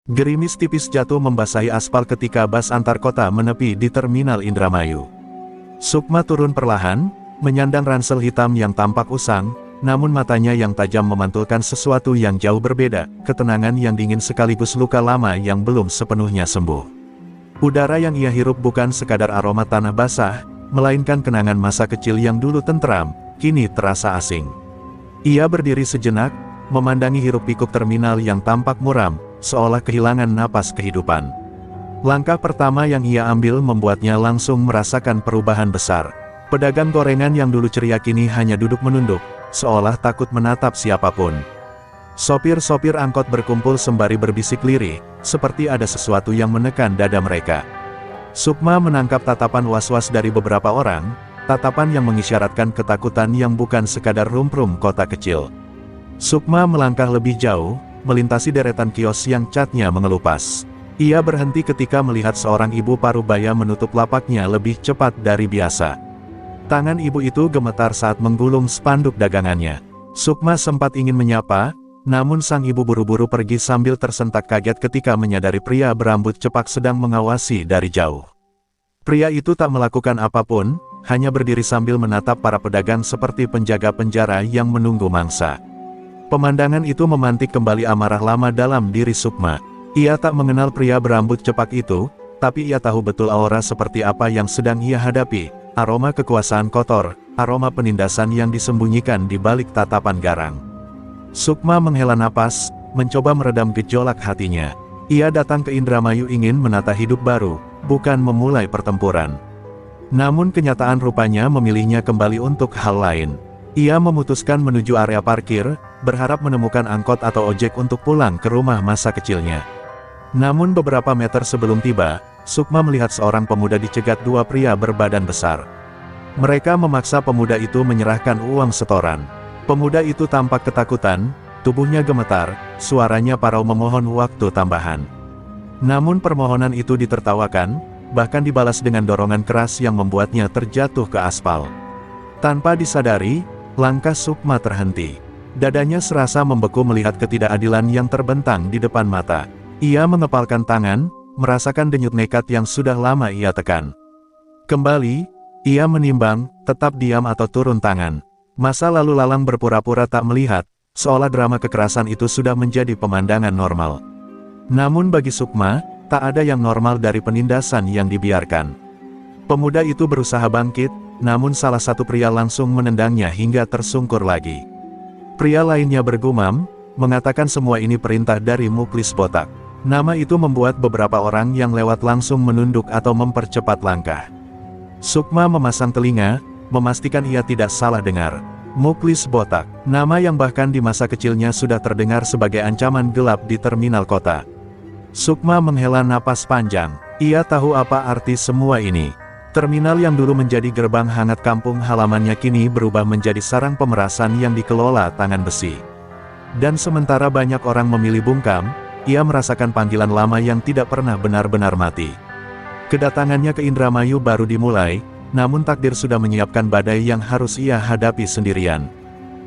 Gerimis tipis jatuh membasahi aspal ketika bus antar kota menepi di Terminal Indramayu. Sukma turun perlahan, menyandang ransel hitam yang tampak usang, namun matanya yang tajam memantulkan sesuatu yang jauh berbeda, ketenangan yang dingin sekaligus luka lama yang belum sepenuhnya sembuh. Udara yang ia hirup bukan sekadar aroma tanah basah, melainkan kenangan masa kecil yang dulu tentram, kini terasa asing. Ia berdiri sejenak, memandangi hiruk-pikuk terminal yang tampak muram, seolah kehilangan napas kehidupan. Langkah pertama yang ia ambil membuatnya langsung merasakan perubahan besar. Pedagang gorengan yang dulu ceria kini hanya duduk menunduk, seolah takut menatap siapapun. Sopir-sopir angkot berkumpul sembari berbisik lirih, seperti ada sesuatu yang menekan dada mereka. Sukma menangkap tatapan was-was dari beberapa orang, tatapan yang mengisyaratkan ketakutan yang bukan sekadar rum-rum kota kecil. Sukma melangkah lebih jauh, melintasi deretan kios yang catnya mengelupas. Ia berhenti ketika melihat seorang ibu parubaya menutup lapaknya lebih cepat dari biasa. Tangan ibu itu gemetar saat menggulung spanduk dagangannya. Sukma sempat ingin menyapa, namun sang ibu buru-buru pergi sambil tersentak kaget ketika menyadari pria berambut cepak sedang mengawasi dari jauh. Pria itu tak melakukan apapun, hanya berdiri sambil menatap para pedagang seperti penjaga penjara yang menunggu mangsa. Pemandangan itu memantik kembali amarah lama dalam diri Sukma. Ia tak mengenal pria berambut cepak itu, tapi ia tahu betul aura seperti apa yang sedang ia hadapi, aroma kekuasaan kotor, aroma penindasan yang disembunyikan di balik tatapan garang. Sukma menghela napas, mencoba meredam gejolak hatinya. Ia datang ke Indramayu ingin menata hidup baru, bukan memulai pertempuran. Namun kenyataan rupanya memilihnya kembali untuk hal lain. Ia memutuskan menuju area parkir, berharap menemukan angkot atau ojek untuk pulang ke rumah masa kecilnya. Namun beberapa meter sebelum tiba, Sukma melihat seorang pemuda dicegat dua pria berbadan besar. Mereka memaksa pemuda itu menyerahkan uang setoran. Pemuda itu tampak ketakutan, tubuhnya gemetar, suaranya parau memohon waktu tambahan. Namun permohonan itu ditertawakan, bahkan dibalas dengan dorongan keras yang membuatnya terjatuh ke aspal. Tanpa disadari, langkah Sukma terhenti. Dadanya serasa membeku melihat ketidakadilan yang terbentang di depan mata. Ia mengepalkan tangan, merasakan denyut nekat yang sudah lama ia tekan. Kembali, ia menimbang, tetap diam atau turun tangan. Masa lalu lalang berpura-pura tak melihat, seolah drama kekerasan itu sudah menjadi pemandangan normal. Namun bagi Sukma, tak ada yang normal dari penindasan yang dibiarkan. Pemuda itu berusaha bangkit, namun salah satu pria langsung menendangnya hingga tersungkur lagi. Pria lainnya bergumam, mengatakan semua ini perintah dari Muklis Botak. Nama itu membuat beberapa orang yang lewat langsung menunduk atau mempercepat langkah. Sukma memasang telinga, memastikan ia tidak salah dengar. Muklis Botak, nama yang bahkan di masa kecilnya sudah terdengar sebagai ancaman gelap di terminal kota. Sukma menghela napas panjang. Ia tahu apa arti semua ini. Terminal yang dulu menjadi gerbang hangat kampung halamannya kini berubah menjadi sarang pemerasan yang dikelola tangan besi. Dan sementara banyak orang memilih bungkam, ia merasakan panggilan lama yang tidak pernah benar-benar mati. Kedatangannya ke Indramayu baru dimulai, namun takdir sudah menyiapkan badai yang harus ia hadapi sendirian.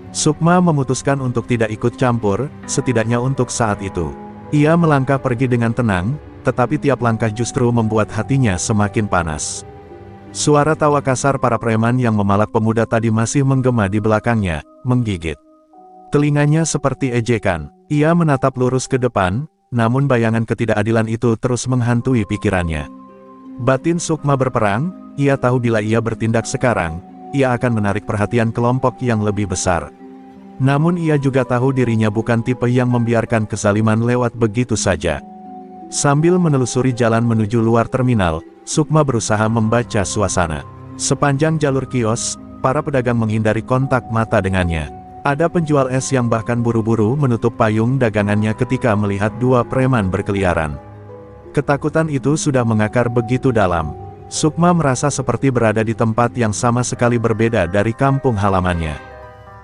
Sukma memutuskan untuk tidak ikut campur, setidaknya untuk saat itu. Ia melangkah pergi dengan tenang, tetapi tiap langkah justru membuat hatinya semakin panas. Suara tawa kasar para preman yang memalak pemuda tadi masih menggema di belakangnya, menggigit. Telinganya seperti ejekan. Ia menatap lurus ke depan, namun bayangan ketidakadilan itu terus menghantui pikirannya. Batin Sukma berperang, ia tahu bila ia bertindak sekarang, ia akan menarik perhatian kelompok yang lebih besar. Namun ia juga tahu dirinya bukan tipe yang membiarkan kezaliman lewat begitu saja. Sambil menelusuri jalan menuju luar terminal, Sukma berusaha membaca suasana. Sepanjang jalur kios, para pedagang menghindari kontak mata dengannya. Ada penjual es yang bahkan buru-buru menutup payung dagangannya ketika melihat dua preman berkeliaran. Ketakutan itu sudah mengakar begitu dalam. Sukma merasa seperti berada di tempat yang sama sekali berbeda dari kampung halamannya.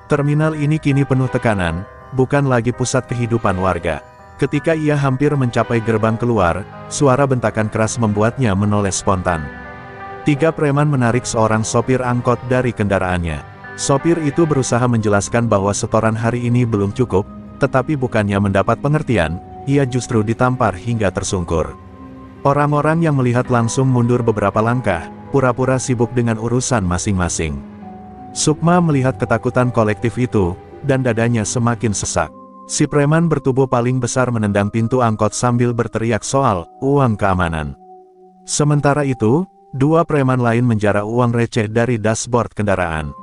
Terminal ini kini penuh tekanan, bukan lagi pusat kehidupan warga. Ketika ia hampir mencapai gerbang keluar, suara bentakan keras membuatnya menoleh spontan. Tiga preman menarik seorang sopir angkot dari kendaraannya. Sopir itu berusaha menjelaskan bahwa setoran hari ini belum cukup, tetapi bukannya mendapat pengertian, ia justru ditampar hingga tersungkur. Orang-orang yang melihat langsung mundur beberapa langkah, pura-pura sibuk dengan urusan masing-masing. Sukma melihat ketakutan kolektif itu, dan dadanya semakin sesak. Si preman bertubuh paling besar menendang pintu angkot sambil berteriak soal uang keamanan. Sementara itu, dua preman lain menjara uang receh dari dashboard kendaraan.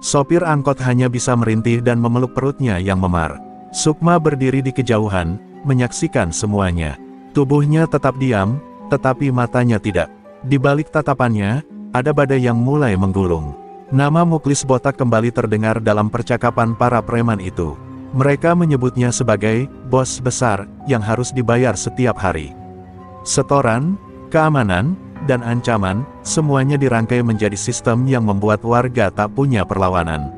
Sopir angkot hanya bisa merintih dan memeluk perutnya yang memar. Sukma berdiri di kejauhan, menyaksikan semuanya. Tubuhnya tetap diam, tetapi matanya tidak. Di balik tatapannya, ada badai yang mulai menggulung. Nama Muklis botak kembali terdengar dalam percakapan para preman itu. Mereka menyebutnya sebagai bos besar yang harus dibayar setiap hari. Setoran, keamanan, dan ancaman, semuanya dirangkai menjadi sistem yang membuat warga tak punya perlawanan.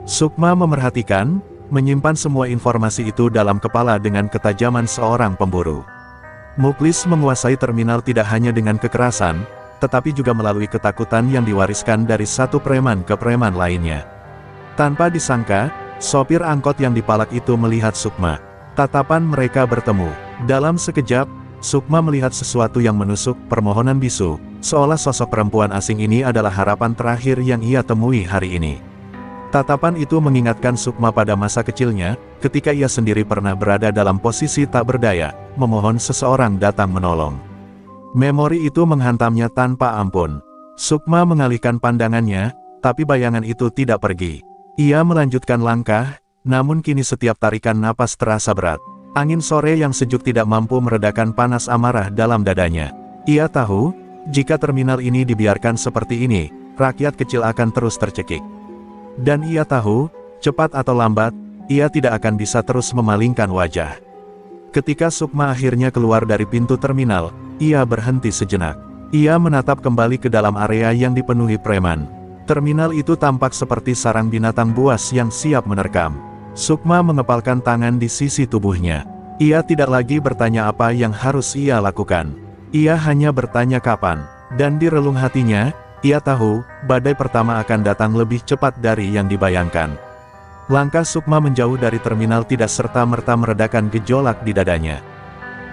Sukma memerhatikan, menyimpan semua informasi itu dalam kepala dengan ketajaman seorang pemburu. Muklis menguasai terminal tidak hanya dengan kekerasan, tetapi juga melalui ketakutan yang diwariskan dari satu preman ke preman lainnya. Tanpa disangka, sopir angkot yang dipalak itu melihat Sukma. Tatapan mereka bertemu. Dalam sekejap, Sukma melihat sesuatu yang menusuk permohonan bisu, seolah sosok perempuan asing ini adalah harapan terakhir yang ia temui hari ini. Tatapan itu mengingatkan Sukma pada masa kecilnya, ketika ia sendiri pernah berada dalam posisi tak berdaya, memohon seseorang datang menolong. Memori itu menghantamnya tanpa ampun. Sukma mengalihkan pandangannya, tapi bayangan itu tidak pergi. Ia melanjutkan langkah, namun kini setiap tarikan napas terasa berat. Angin sore yang sejuk tidak mampu meredakan panas amarah dalam dadanya. Ia tahu, jika terminal ini dibiarkan seperti ini, rakyat kecil akan terus tercekik. Dan ia tahu, cepat atau lambat, ia tidak akan bisa terus memalingkan wajah. Ketika Sukma akhirnya keluar dari pintu terminal, ia berhenti sejenak. Ia menatap kembali ke dalam area yang dipenuhi preman. Terminal itu tampak seperti sarang binatang buas yang siap menerkam. Sukma mengepalkan tangan di sisi tubuhnya. Ia tidak lagi bertanya apa yang harus ia lakukan. Ia hanya bertanya kapan. Dan di relung hatinya, ia tahu, badai pertama akan datang lebih cepat dari yang dibayangkan. Langkah Sukma menjauh dari terminal tidak serta-merta meredakan gejolak di dadanya.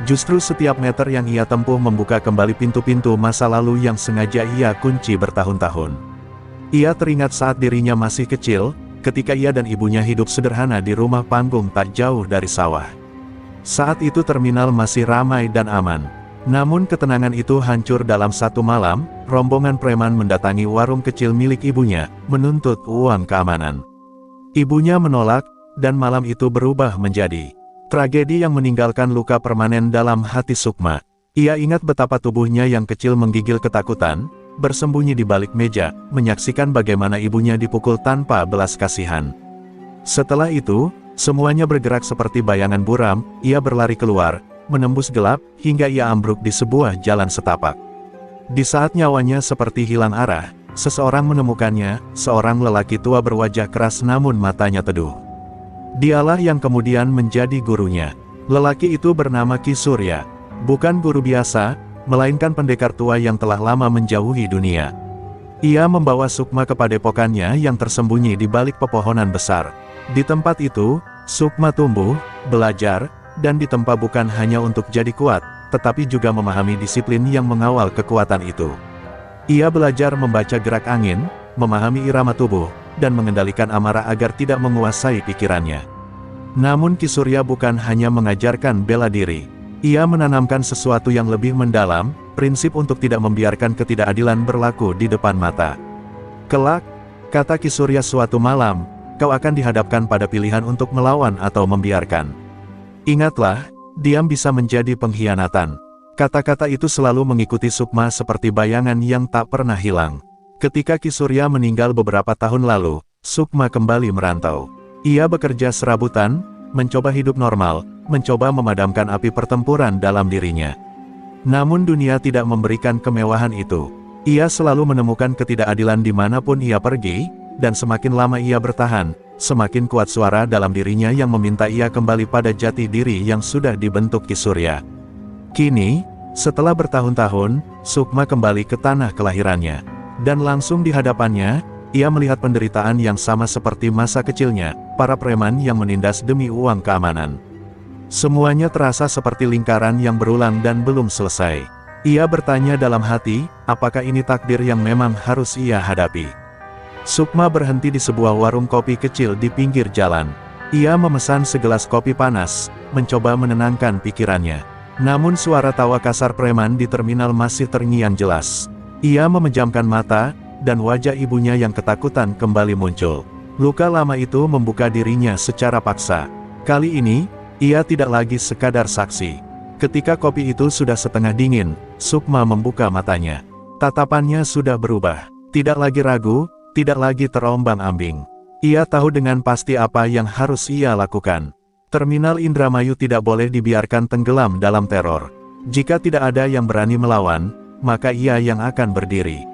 Justru setiap meter yang ia tempuh membuka kembali pintu-pintu masa lalu yang sengaja ia kunci bertahun-tahun. Ia teringat saat dirinya masih kecil, ketika ia dan ibunya hidup sederhana di rumah panggung tak jauh dari sawah. Saat itu terminal masih ramai dan aman. Namun ketenangan itu hancur dalam satu malam, rombongan preman mendatangi warung kecil milik ibunya, menuntut uang keamanan. Ibunya menolak, dan malam itu berubah menjadi tragedi yang meninggalkan luka permanen dalam hati Sukma. Ia ingat betapa tubuhnya yang kecil menggigil ketakutan, bersembunyi di balik meja, menyaksikan bagaimana ibunya dipukul tanpa belas kasihan. Setelah itu, semuanya bergerak seperti bayangan buram, ia berlari keluar, menembus gelap, hingga ia ambruk di sebuah jalan setapak. Di saat nyawanya seperti hilang arah, seseorang menemukannya, seorang lelaki tua berwajah keras namun matanya teduh. Dialah yang kemudian menjadi gurunya. Lelaki itu bernama Ki Surya. Bukan guru biasa, melainkan pendekar tua yang telah lama menjauhi dunia. Ia membawa Sukma ke padepokannya yang tersembunyi di balik pepohonan besar. Di tempat itu, Sukma tumbuh, belajar, dan ditempa bukan hanya untuk jadi kuat, tetapi juga memahami disiplin yang mengawal kekuatan itu. Ia belajar membaca gerak angin, memahami irama tubuh, dan mengendalikan amarah agar tidak menguasai pikirannya. Namun Ki Surya bukan hanya mengajarkan bela diri. Ia menanamkan sesuatu yang lebih mendalam, prinsip untuk tidak membiarkan ketidakadilan berlaku di depan mata. Kelak, kata Ki Surya suatu malam, kau akan dihadapkan pada pilihan untuk melawan atau membiarkan. Ingatlah, diam bisa menjadi pengkhianatan. Kata-kata itu selalu mengikuti Sukma seperti bayangan yang tak pernah hilang. Ketika Ki Surya meninggal beberapa tahun lalu, Sukma kembali merantau. Ia bekerja serabutan, mencoba hidup normal, mencoba memadamkan api pertempuran dalam dirinya. Namun dunia tidak memberikan kemewahan itu. Ia selalu menemukan ketidakadilan dimanapun ia pergi, dan semakin lama ia bertahan, semakin kuat suara dalam dirinya yang meminta ia kembali pada jati diri yang sudah dibentuk Ki Surya. Kini, setelah bertahun-tahun, Sukma kembali ke tanah kelahirannya. Dan langsung di hadapannya, ia melihat penderitaan yang sama seperti masa kecilnya, para preman yang menindas demi uang keamanan. Semuanya terasa seperti lingkaran yang berulang dan belum selesai. Ia bertanya dalam hati, apakah ini takdir yang memang harus ia hadapi? Sukma berhenti di sebuah warung kopi kecil di pinggir jalan. Ia memesan segelas kopi panas, mencoba menenangkan pikirannya. Namun suara tawa kasar preman di terminal masih terngiang jelas. Ia memejamkan mata, dan wajah ibunya yang ketakutan kembali muncul. Luka lama itu membuka dirinya secara paksa. Kali ini, ia tidak lagi sekadar saksi. Ketika kopi itu sudah setengah dingin, Sukma membuka matanya. Tatapannya sudah berubah. Tidak lagi ragu, tidak lagi terombang-ambing. Ia tahu dengan pasti apa yang harus ia lakukan. Terminal Indramayu tidak boleh dibiarkan tenggelam dalam teror. Jika tidak ada yang berani melawan, maka ia yang akan berdiri.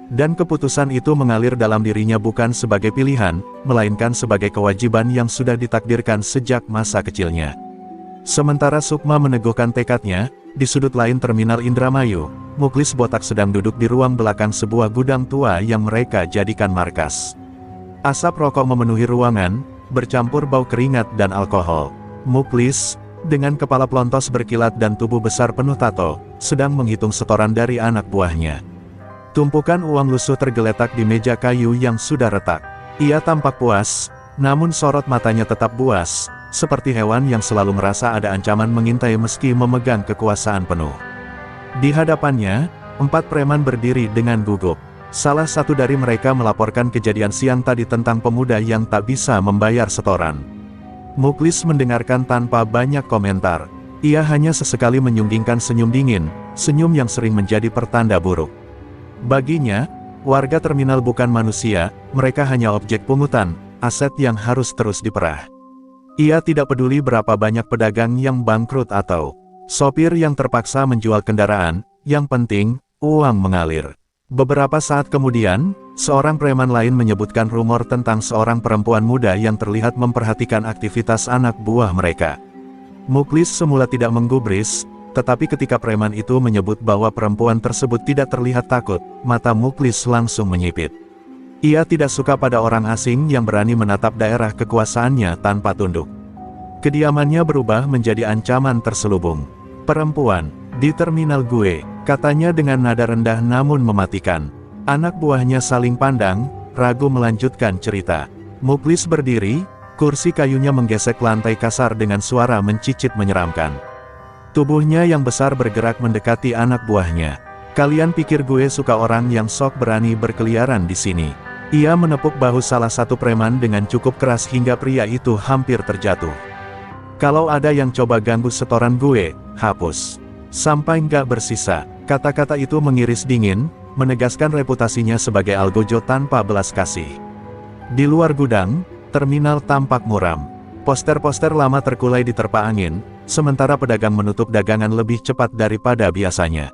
Dan keputusan itu mengalir dalam dirinya bukan sebagai pilihan, melainkan sebagai kewajiban yang sudah ditakdirkan sejak masa kecilnya. Sementara Sukma meneguhkan tekadnya, di sudut lain terminal Indramayu, Muklis botak sedang duduk di ruang belakang sebuah gudang tua yang mereka jadikan markas. Asap rokok memenuhi ruangan, bercampur bau keringat dan alkohol. Muklis, dengan kepala pelontos berkilat dan tubuh besar penuh tato, sedang menghitung setoran dari anak buahnya. Tumpukan uang lusuh tergeletak di meja kayu yang sudah retak. Ia tampak puas, namun sorot matanya tetap buas, seperti hewan yang selalu merasa ada ancaman mengintai meski memegang kekuasaan penuh. Di hadapannya, 4 preman berdiri dengan gugup. Salah satu dari mereka melaporkan kejadian siang tadi tentang pemuda yang tak bisa membayar setoran. Muklis mendengarkan tanpa banyak komentar. Ia hanya sesekali menyunggingkan senyum dingin, senyum yang sering menjadi pertanda buruk. Baginya, warga terminal bukan manusia, mereka hanya objek pungutan, aset yang harus terus diperah. Ia tidak peduli berapa banyak pedagang yang bangkrut atau sopir yang terpaksa menjual kendaraan, yang penting, uang mengalir. Beberapa saat kemudian, seorang preman lain menyebutkan rumor tentang seorang perempuan muda yang terlihat memperhatikan aktivitas anak buah mereka. Muklis semula tidak menggubris, tetapi ketika preman itu menyebut bahwa perempuan tersebut tidak terlihat takut, mata Muklis langsung menyipit. Ia tidak suka pada orang asing yang berani menatap daerah kekuasaannya tanpa tunduk. Kediamannya berubah menjadi ancaman terselubung. "Perempuan, di terminal gue," katanya dengan nada rendah namun mematikan. Anak buahnya saling pandang, ragu melanjutkan cerita. Muklis berdiri, kursi kayunya menggesek lantai kasar dengan suara mencicit menyeramkan. Tubuhnya yang besar bergerak mendekati anak buahnya. "Kalian pikir gue suka orang yang sok berani berkeliaran di sini?" Ia menepuk bahu salah satu preman dengan cukup keras hingga pria itu hampir terjatuh. "Kalau ada yang coba ganggu setoran gue, hapus sampai nggak bersisa." Kata-kata itu mengiris dingin, menegaskan reputasinya sebagai algojo tanpa belas kasih. Di luar gudang, terminal tampak muram. Poster-poster lama terkulai diterpa angin, sementara pedagang menutup dagangan lebih cepat daripada biasanya.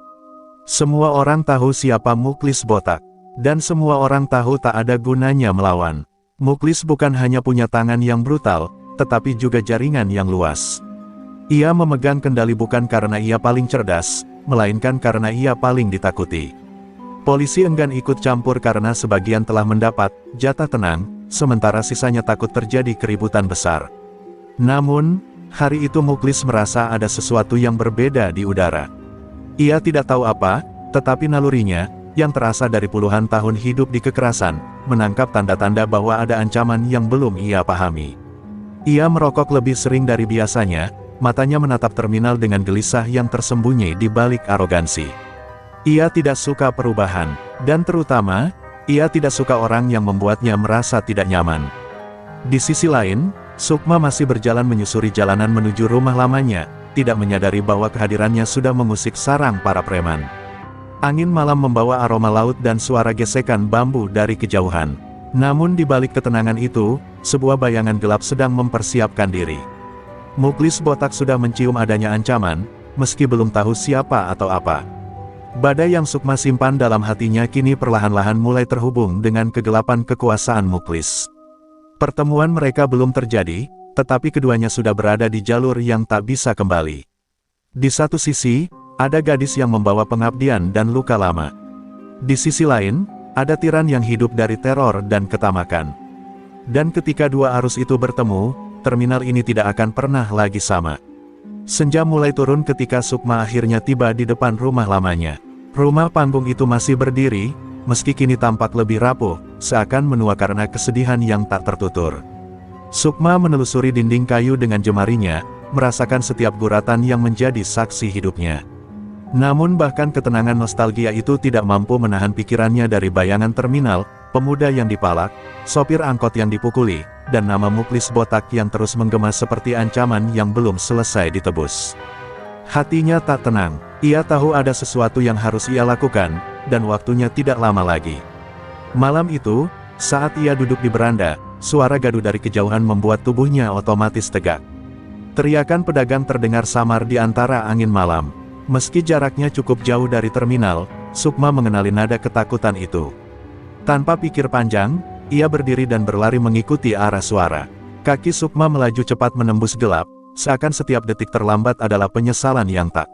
Semua orang tahu siapa Muklis botak. Dan semua orang tahu tak ada gunanya melawan. Muklis bukan hanya punya tangan yang brutal, tetapi juga jaringan yang luas. Ia memegang kendali bukan karena ia paling cerdas, melainkan karena ia paling ditakuti. Polisi enggan ikut campur karena sebagian telah mendapat jatah tenang, sementara sisanya takut terjadi keributan besar. Namun, hari itu Muklis merasa ada sesuatu yang berbeda di udara. Ia tidak tahu apa, tetapi nalurinya, yang terasa dari puluhan tahun hidup di kekerasan, menangkap tanda-tanda bahwa ada ancaman yang belum ia pahami. Ia merokok lebih sering dari biasanya, matanya menatap terminal dengan gelisah yang tersembunyi di balik arogansi. Ia tidak suka perubahan, dan terutama, ia tidak suka orang yang membuatnya merasa tidak nyaman. Di sisi lain, Sukma masih berjalan menyusuri jalanan menuju rumah lamanya, tidak menyadari bahwa kehadirannya sudah mengusik sarang para preman. Angin malam membawa aroma laut dan suara gesekan bambu dari kejauhan. Namun di balik ketenangan itu, sebuah bayangan gelap sedang mempersiapkan diri. Muklis botak sudah mencium adanya ancaman, meski belum tahu siapa atau apa. Badai yang Sukma simpan dalam hatinya kini perlahan-lahan mulai terhubung dengan kegelapan kekuasaan Muklis. Pertemuan mereka belum terjadi, tetapi keduanya sudah berada di jalur yang tak bisa kembali. Di satu sisi, ada gadis yang membawa pengabdian dan luka lama. Di sisi lain, ada tiran yang hidup dari teror dan ketamakan. Dan ketika dua arus itu bertemu, terminal ini tidak akan pernah lagi sama. Senja mulai turun ketika Sukma akhirnya tiba di depan rumah lamanya. Rumah panggung itu masih berdiri, meski kini tampak lebih rapuh, seakan menua karena kesedihan yang tak tertutur. Sukma menelusuri dinding kayu dengan jemarinya, merasakan setiap guratan yang menjadi saksi hidupnya. Namun bahkan ketenangan nostalgia itu tidak mampu menahan pikirannya dari bayangan terminal, pemuda yang dipalak, sopir angkot yang dipukuli, dan nama Muklis botak yang terus menggema seperti ancaman yang belum selesai ditebus. Hatinya tak tenang, ia tahu ada sesuatu yang harus ia lakukan, dan waktunya tidak lama lagi. Malam itu, saat ia duduk di beranda, suara gaduh dari kejauhan membuat tubuhnya otomatis tegak. Teriakan pedagang terdengar samar di antara angin malam. Meski jaraknya cukup jauh dari terminal, Sukma mengenali nada ketakutan itu. Tanpa pikir panjang, ia berdiri dan berlari mengikuti arah suara. Kaki Sukma melaju cepat menembus gelap, seakan setiap detik terlambat adalah penyesalan yang tak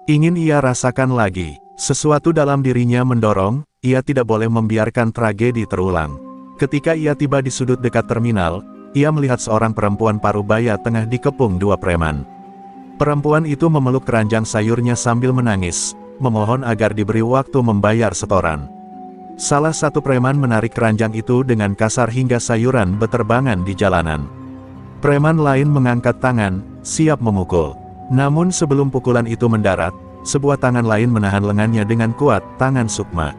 ingin ia rasakan lagi. Sesuatu dalam dirinya mendorong, ia tidak boleh membiarkan tragedi terulang. Ketika ia tiba di sudut dekat terminal, ia melihat seorang perempuan parubaya tengah dikepung dua preman. Perempuan itu memeluk keranjang sayurnya sambil menangis, memohon agar diberi waktu membayar setoran. Salah satu preman menarik keranjang itu dengan kasar hingga sayuran beterbangan di jalanan. Preman lain mengangkat tangan, siap memukul. Namun sebelum pukulan itu mendarat, sebuah tangan lain menahan lengannya dengan kuat, tangan Sukma.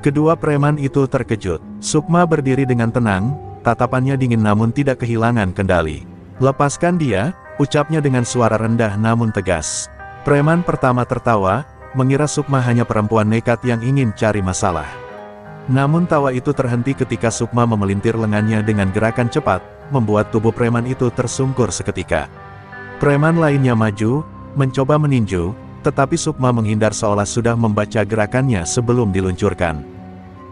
Kedua preman itu terkejut. Sukma berdiri dengan tenang, tatapannya dingin namun tidak kehilangan kendali. "Lepaskan dia," ucapnya dengan suara rendah namun tegas. Preman pertama tertawa, mengira Sukma hanya perempuan nekat yang ingin cari masalah. Namun tawa itu terhenti ketika Sukma memelintir lengannya dengan gerakan cepat, membuat tubuh preman itu tersungkur seketika. Preman lainnya maju, mencoba meninju, tetapi Sukma menghindar seolah sudah membaca gerakannya sebelum diluncurkan.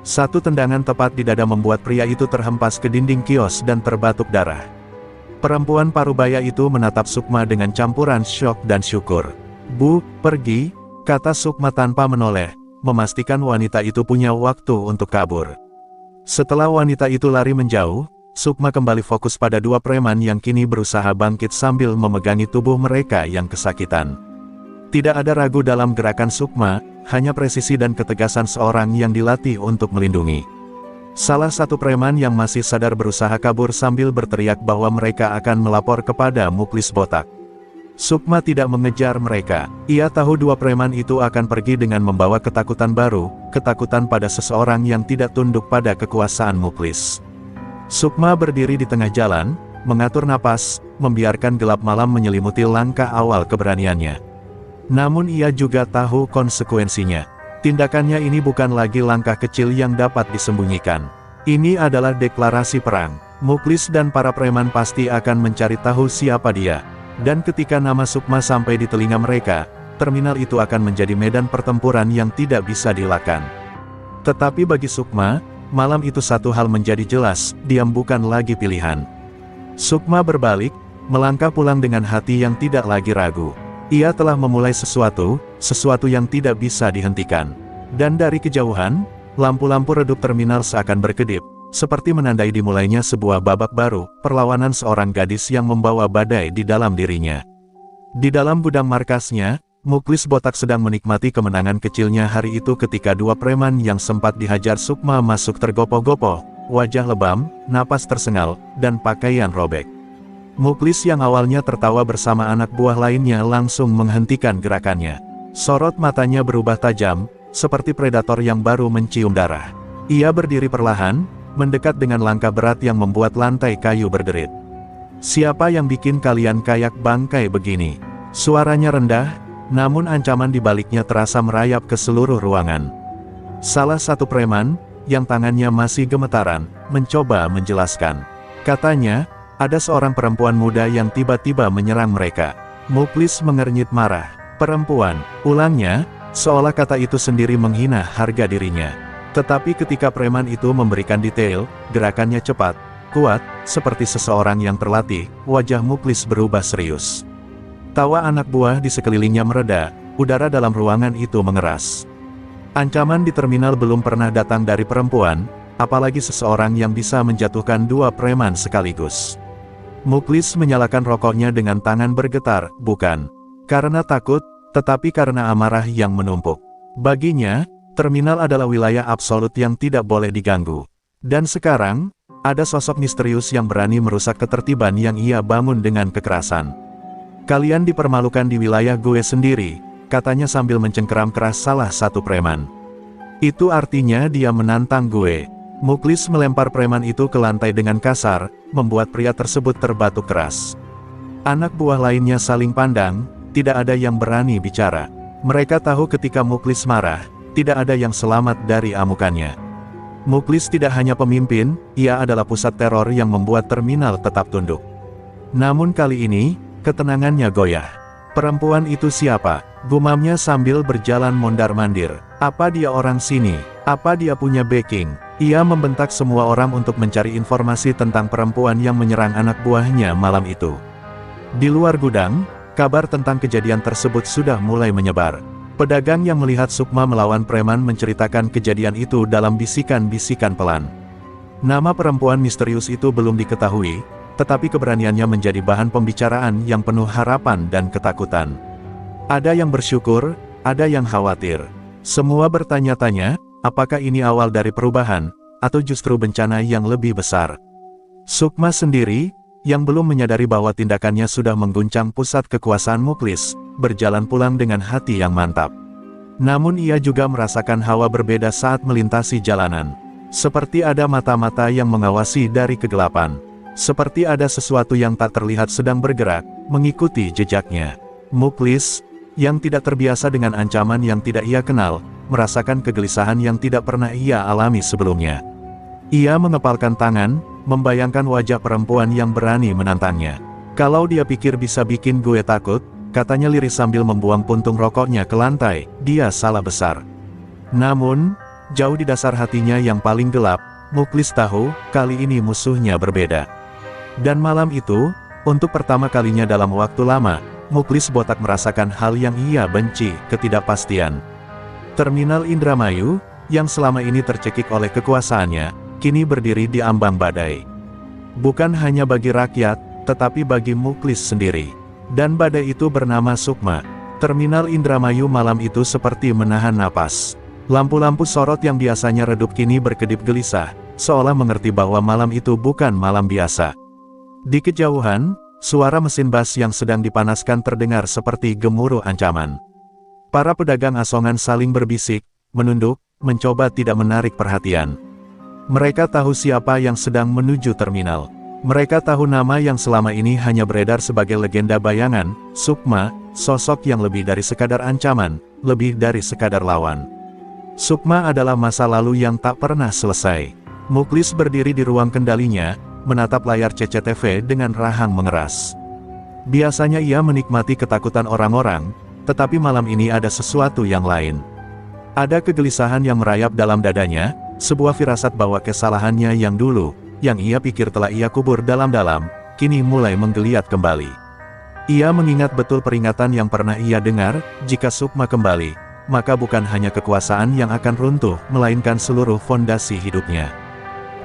Satu tendangan tepat di dada membuat pria itu terhempas ke dinding kios dan terbatuk darah. Perempuan parubaya itu menatap Sukma dengan campuran syok dan syukur. "Bu, pergi," kata Sukma tanpa menoleh, memastikan wanita itu punya waktu untuk kabur. Setelah wanita itu lari menjauh, Sukma kembali fokus pada dua preman yang kini berusaha bangkit sambil memegangi tubuh mereka yang kesakitan. Tidak ada ragu dalam gerakan Sukma, hanya presisi dan ketegasan seorang yang dilatih untuk melindungi. Salah satu preman yang masih sadar berusaha kabur sambil berteriak bahwa mereka akan melapor kepada Muklis botak. Sukma tidak mengejar mereka. Ia tahu dua preman itu akan pergi dengan membawa ketakutan baru, ketakutan pada seseorang yang tidak tunduk pada kekuasaan Muklis. Sukma berdiri di tengah jalan, mengatur napas, membiarkan gelap malam menyelimuti langkah awal keberaniannya. Namun ia juga tahu konsekuensinya. Tindakannya ini bukan lagi langkah kecil yang dapat disembunyikan. Ini adalah deklarasi perang. Muklis dan para preman pasti akan mencari tahu siapa dia. Dan ketika nama Sukma sampai di telinga mereka, terminal itu akan menjadi medan pertempuran yang tidak bisa dielakkan. Tetapi bagi Sukma, malam itu satu hal menjadi jelas, diam bukan lagi pilihan. Sukma berbalik, melangkah pulang dengan hati yang tidak lagi ragu. Ia telah memulai sesuatu yang tidak bisa dihentikan. Dan dari kejauhan, lampu-lampu redup terminal seakan berkedip, seperti menandai dimulainya sebuah babak baru, perlawanan seorang gadis yang membawa badai di dalam dirinya. Di dalam gudang markasnya, Muklis botak sedang menikmati kemenangan kecilnya hari itu ketika dua preman yang sempat dihajar Sukma masuk tergopoh-gopoh, wajah lebam, napas tersengal, dan pakaian robek. Muklis yang awalnya tertawa bersama anak buah lainnya langsung menghentikan gerakannya. Sorot matanya berubah tajam, seperti predator yang baru mencium darah. Ia berdiri perlahan, mendekat dengan langkah berat yang membuat lantai kayu berderit. "Siapa yang bikin kalian kayak bangkai begini?" Suaranya rendah, namun ancaman di baliknya terasa merayap ke seluruh ruangan. Salah satu preman, yang tangannya masih gemetaran, mencoba menjelaskan. Katanya, ada seorang perempuan muda yang tiba-tiba menyerang mereka. Muklis mengernyit marah. "Perempuan," ulangnya, seolah kata itu sendiri menghina harga dirinya. Tetapi ketika preman itu memberikan detail, gerakannya cepat, kuat, seperti seseorang yang terlatih, wajah Muklis berubah serius. Tawa anak buah di sekelilingnya mereda, udara dalam ruangan itu mengeras. Ancaman di terminal belum pernah datang dari perempuan, apalagi seseorang yang bisa menjatuhkan dua preman sekaligus. Muklis menyalakan rokoknya dengan tangan bergetar, "Bukan. Karena takut, tetapi karena amarah yang menumpuk. Baginya, terminal adalah wilayah absolut yang tidak boleh diganggu. Dan sekarang, ada sosok misterius yang berani merusak ketertiban yang ia bangun dengan kekerasan. Kalian dipermalukan di wilayah gue sendiri, katanya sambil mencengkeram keras salah satu preman. Itu artinya dia menantang gue. Muklis melempar preman itu ke lantai dengan kasar, membuat pria tersebut terbatuk keras. Anak buah lainnya saling pandang, tidak ada yang berani bicara. Mereka tahu ketika Muklis marah, tidak ada yang selamat dari amukannya. Muklis tidak hanya pemimpin, ia adalah pusat teror yang membuat terminal tetap tunduk. Namun kali ini, ketenangannya goyah. Perempuan itu siapa? Gumamnya sambil berjalan mondar-mandir. Apa dia orang sini? Apa dia punya backing? Ia membentak semua orang untuk mencari informasi tentang perempuan yang menyerang anak buahnya malam itu. Di luar gudang, kabar tentang kejadian tersebut sudah mulai menyebar. Pedagang yang melihat Sukma melawan preman menceritakan kejadian itu dalam bisikan-bisikan pelan. Nama perempuan misterius itu belum diketahui, tetapi keberaniannya menjadi bahan pembicaraan yang penuh harapan dan ketakutan. Ada yang bersyukur, ada yang khawatir. Semua bertanya-tanya, apakah ini awal dari perubahan, atau justru bencana yang lebih besar. Sukma sendiri, yang belum menyadari bahwa tindakannya sudah mengguncang pusat kekuasaan Muklis, berjalan pulang dengan hati yang mantap. Namun ia juga merasakan hawa berbeda saat melintasi jalanan. Seperti ada mata-mata yang mengawasi dari kegelapan. Seperti ada sesuatu yang tak terlihat sedang bergerak, mengikuti jejaknya. Muklis, yang tidak terbiasa dengan ancaman yang tidak ia kenal, merasakan kegelisahan yang tidak pernah ia alami sebelumnya. Ia mengepalkan tangan, membayangkan wajah perempuan yang berani menantangnya. Kalau dia pikir bisa bikin gue takut, katanya lirih sambil membuang puntung rokoknya ke lantai, dia salah besar. Namun, jauh di dasar hatinya yang paling gelap, Muklis tahu, kali ini musuhnya berbeda. Dan malam itu, untuk pertama kalinya dalam waktu lama, Muklis botak merasakan hal yang ia benci, ketidakpastian. Terminal Indramayu, yang selama ini tercekik oleh kekuasaannya, kini berdiri di ambang badai. Bukan hanya bagi rakyat, tetapi bagi Muklis sendiri. Dan badai itu bernama Sukma. Terminal Indramayu malam itu seperti menahan napas. Lampu-lampu sorot yang biasanya redup kini berkedip gelisah, seolah mengerti bahwa malam itu bukan malam biasa. Di kejauhan, suara mesin bas yang sedang dipanaskan terdengar seperti gemuruh ancaman. Para pedagang asongan saling berbisik, menunduk, mencoba tidak menarik perhatian. Mereka tahu siapa yang sedang menuju terminal. Mereka tahu nama yang selama ini hanya beredar sebagai legenda bayangan, Sukma, sosok yang lebih dari sekadar ancaman, lebih dari sekadar lawan. Sukma adalah masa lalu yang tak pernah selesai. Muklis berdiri di ruang kendalinya, menatap layar CCTV dengan rahang mengeras. Biasanya ia menikmati ketakutan orang-orang, tetapi malam ini ada sesuatu yang lain. Ada kegelisahan yang merayap dalam dadanya, sebuah firasat bahwa kesalahannya yang dulu, yang ia pikir telah ia kubur dalam-dalam, kini mulai menggeliat kembali. Ia mengingat betul peringatan yang pernah ia dengar, jika Sukma kembali, maka bukan hanya kekuasaan yang akan runtuh, melainkan seluruh fondasi hidupnya.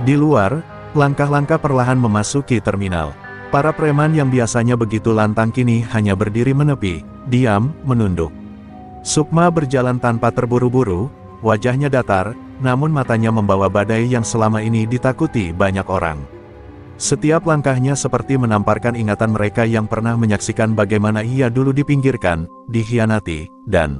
Di luar, langkah-langkah perlahan memasuki terminal. Para preman yang biasanya begitu lantang kini hanya berdiri menepi, diam, menunduk. Sukma berjalan tanpa terburu-buru, wajahnya datar, namun matanya membawa badai yang selama ini ditakuti banyak orang. Setiap langkahnya seperti menamparkan ingatan mereka yang pernah menyaksikan bagaimana ia dulu dipinggirkan, dikhianati, dan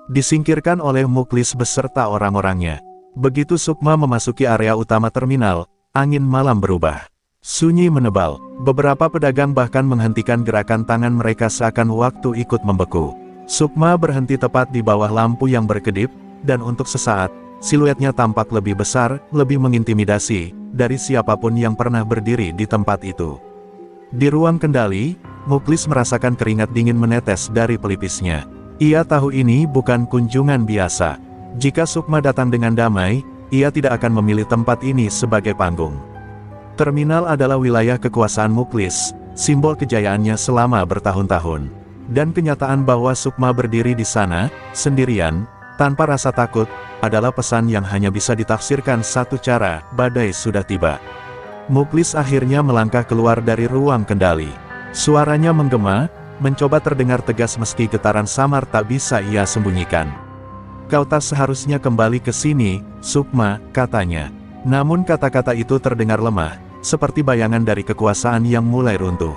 disingkirkan oleh Muklis beserta orang-orangnya. Begitu Sukma memasuki area utama terminal, angin malam berubah. Sunyi menebal, beberapa pedagang bahkan menghentikan gerakan tangan mereka seakan waktu ikut membeku. Sukma berhenti tepat di bawah lampu yang berkedip, dan untuk sesaat, siluetnya tampak lebih besar, lebih mengintimidasi, dari siapapun yang pernah berdiri di tempat itu. Di ruang kendali, Muklis merasakan keringat dingin menetes dari pelipisnya. Ia tahu ini bukan kunjungan biasa. Jika Sukma datang dengan damai, ia tidak akan memilih tempat ini sebagai panggung. Terminal adalah wilayah kekuasaan Muklis, simbol kejayaannya selama bertahun-tahun. Dan kenyataan bahwa Sukma berdiri di sana, sendirian, tanpa rasa takut, adalah pesan yang hanya bisa ditafsirkan satu cara, badai sudah tiba. Muklis akhirnya melangkah keluar dari ruang kendali. Suaranya menggema, mencoba terdengar tegas meski getaran samar tak bisa ia sembunyikan. "Kau tak seharusnya kembali ke sini, Sukma," katanya. Namun kata-kata itu terdengar lemah, seperti bayangan dari kekuasaan yang mulai runtuh.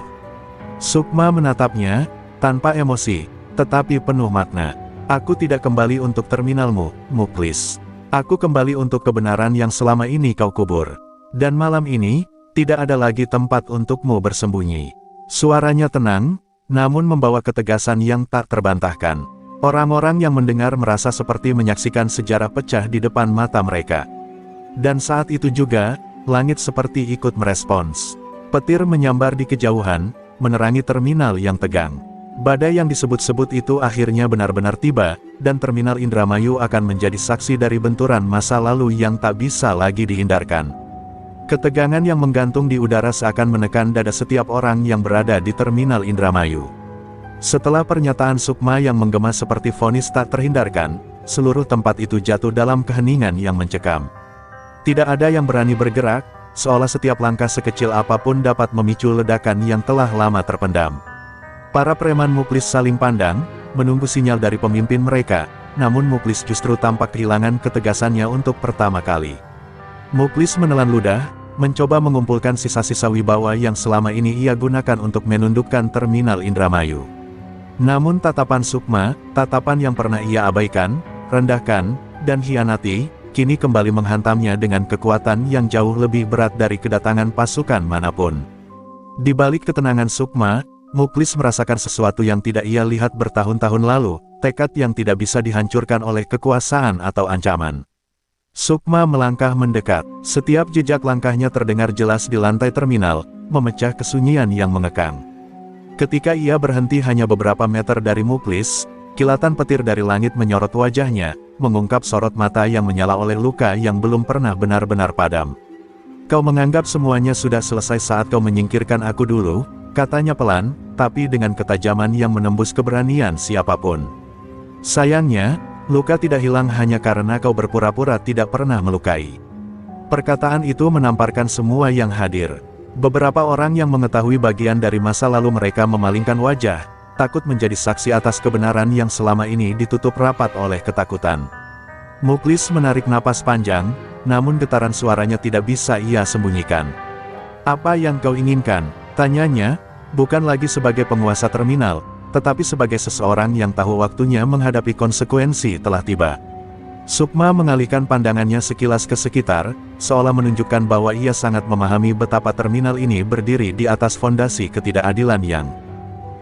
Sukma menatapnya, tanpa emosi, tetapi penuh makna. "Aku tidak kembali untuk terminalmu, Muklis. Aku kembali untuk kebenaran yang selama ini kau kubur. Dan malam ini, tidak ada lagi tempat untukmu bersembunyi." Suaranya tenang, namun membawa ketegasan yang tak terbantahkan. Orang-orang yang mendengar merasa seperti menyaksikan sejarah pecah di depan mata mereka. Dan saat itu juga, langit seperti ikut merespons. Petir menyambar di kejauhan, menerangi terminal yang tegang. Badai yang disebut-sebut itu akhirnya benar-benar tiba, dan terminal Indramayu akan menjadi saksi dari benturan masa lalu yang tak bisa lagi dihindarkan. Ketegangan yang menggantung di udara seakan menekan dada setiap orang yang berada di terminal Indramayu. Setelah pernyataan Sukma yang menggema seperti vonis tak terhindarkan, seluruh tempat itu jatuh dalam keheningan yang mencekam. Tidak ada yang berani bergerak, seolah setiap langkah sekecil apapun dapat memicu ledakan yang telah lama terpendam. Para preman Muklis saling pandang, menunggu sinyal dari pemimpin mereka, namun Muklis justru tampak kehilangan ketegasannya untuk pertama kali. Muklis menelan ludah, mencoba mengumpulkan sisa-sisa wibawa yang selama ini ia gunakan untuk menundukkan terminal Indramayu. Namun tatapan Sukma, tatapan yang pernah ia abaikan, rendahkan, dan hianati, kini kembali menghantamnya dengan kekuatan yang jauh lebih berat dari kedatangan pasukan manapun. Di balik ketenangan Sukma, Muklis merasakan sesuatu yang tidak ia lihat bertahun-tahun lalu, tekad yang tidak bisa dihancurkan oleh kekuasaan atau ancaman. Sukma melangkah mendekat, setiap jejak langkahnya terdengar jelas di lantai terminal, memecah kesunyian yang mengekang. Ketika ia berhenti hanya beberapa meter dari Muklis, kilatan petir dari langit menyorot wajahnya, mengungkap sorot mata yang menyala oleh luka yang belum pernah benar-benar padam. "Kau menganggap semuanya sudah selesai saat kau menyingkirkan aku dulu," katanya pelan, tapi dengan ketajaman yang menembus keberanian siapapun. "Sayangnya, luka tidak hilang hanya karena kau berpura-pura tidak pernah melukai." Perkataan itu menamparkan semua yang hadir. Beberapa orang yang mengetahui bagian dari masa lalu mereka memalingkan wajah, takut menjadi saksi atas kebenaran yang selama ini ditutup rapat oleh ketakutan. Muklis menarik napas panjang, namun getaran suaranya tidak bisa ia sembunyikan. "Apa yang kau inginkan?" tanyanya, bukan lagi sebagai penguasa terminal, tetapi sebagai seseorang yang tahu waktunya menghadapi konsekuensi telah tiba. Sukma mengalihkan pandangannya sekilas ke sekitar, seolah menunjukkan bahwa ia sangat memahami betapa terminal ini berdiri di atas fondasi ketidakadilan yang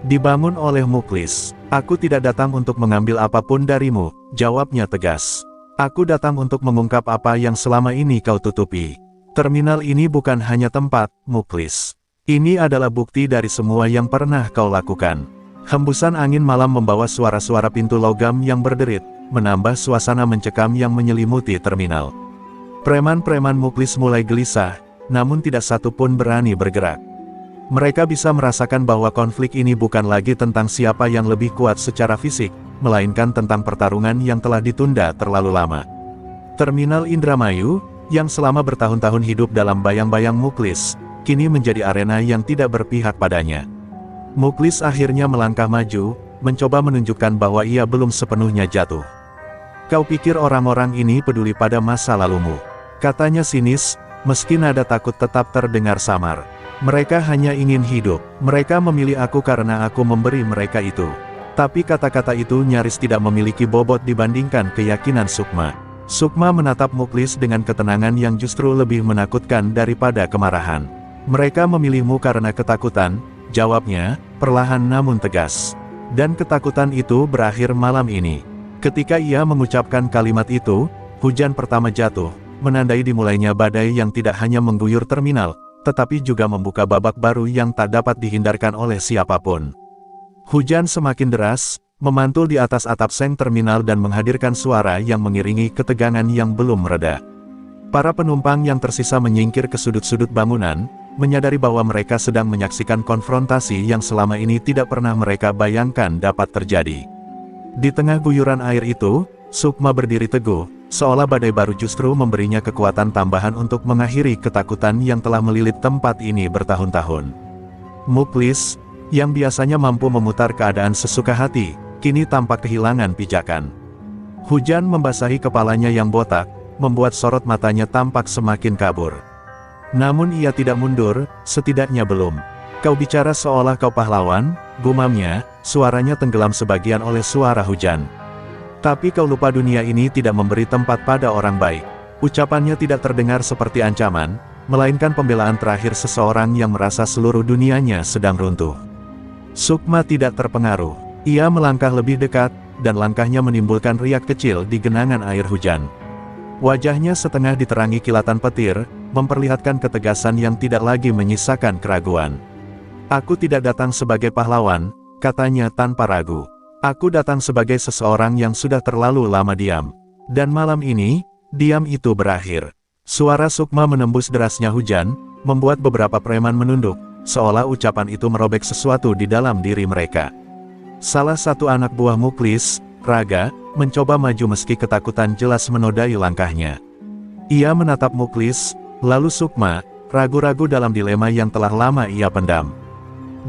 dibangun oleh Muklis. "Aku tidak datang untuk mengambil apapun darimu," jawabnya tegas. "Aku datang untuk mengungkap apa yang selama ini kau tutupi. Terminal ini bukan hanya tempat, Muklis. Ini adalah bukti dari semua yang pernah kau lakukan." Hembusan angin malam membawa suara-suara pintu logam yang berderit, menambah suasana mencekam yang menyelimuti terminal. Preman-preman Muklis mulai gelisah, namun tidak satu pun berani bergerak. Mereka bisa merasakan bahwa konflik ini bukan lagi tentang siapa yang lebih kuat secara fisik, melainkan tentang pertarungan yang telah ditunda terlalu lama. Terminal Indramayu, yang selama bertahun-tahun hidup dalam bayang-bayang Muklis, kini menjadi arena yang tidak berpihak padanya. Muklis akhirnya melangkah maju, mencoba menunjukkan bahwa ia belum sepenuhnya jatuh. "Kau pikir orang-orang ini peduli pada masa lalumu?" katanya sinis, meski nada takut tetap terdengar samar. "Mereka hanya ingin hidup. Mereka memilih aku karena aku memberi mereka itu." Tapi kata-kata itu nyaris tidak memiliki bobot dibandingkan keyakinan Sukma. Sukma menatap Muklis dengan ketenangan yang justru lebih menakutkan daripada kemarahan. "Mereka memilihmu karena ketakutan," jawabnya, perlahan namun tegas. Dan ketakutan itu berakhir malam ini. Ketika ia mengucapkan kalimat itu, hujan pertama jatuh, menandai dimulainya badai yang tidak hanya mengguyur terminal, tetapi juga membuka babak baru yang tak dapat dihindarkan oleh siapapun. Hujan semakin deras, memantul di atas atap seng terminal dan menghadirkan suara yang mengiringi ketegangan yang belum mereda. Para penumpang yang tersisa menyingkir ke sudut-sudut bangunan, menyadari bahwa mereka sedang menyaksikan konfrontasi yang selama ini tidak pernah mereka bayangkan dapat terjadi. Di tengah guyuran air itu, Sukma berdiri teguh, seolah badai baru justru memberinya kekuatan tambahan untuk mengakhiri ketakutan yang telah melilit tempat ini bertahun-tahun. "Muklis," yang biasanya mampu memutar keadaan sesuka hati, kini tampak kehilangan pijakan. Hujan membasahi kepalanya yang botak, membuat sorot matanya tampak semakin kabur. Namun ia tidak mundur, setidaknya belum. Kau bicara seolah kau pahlawan, gumamnya, suaranya tenggelam sebagian oleh suara hujan. Tapi kau lupa dunia ini tidak memberi tempat pada orang baik. Ucapannya tidak terdengar seperti ancaman, melainkan pembelaan terakhir seseorang yang merasa seluruh dunianya sedang runtuh. Sukma tidak terpengaruh. Ia melangkah lebih dekat, dan langkahnya menimbulkan riak kecil di genangan air hujan. Wajahnya setengah diterangi kilatan petir, memperlihatkan ketegasan yang tidak lagi menyisakan keraguan. Aku tidak datang sebagai pahlawan, katanya tanpa ragu. Aku datang sebagai seseorang yang sudah terlalu lama diam. Dan malam ini, diam itu berakhir. Suara Sukma menembus derasnya hujan, membuat beberapa preman menunduk, seolah ucapan itu merobek sesuatu di dalam diri mereka. Salah satu anak buah Muklis, Raga, mencoba maju meski ketakutan jelas menodai langkahnya. Ia menatap Muklis, lalu Sukma, ragu-ragu dalam dilema yang telah lama ia pendam.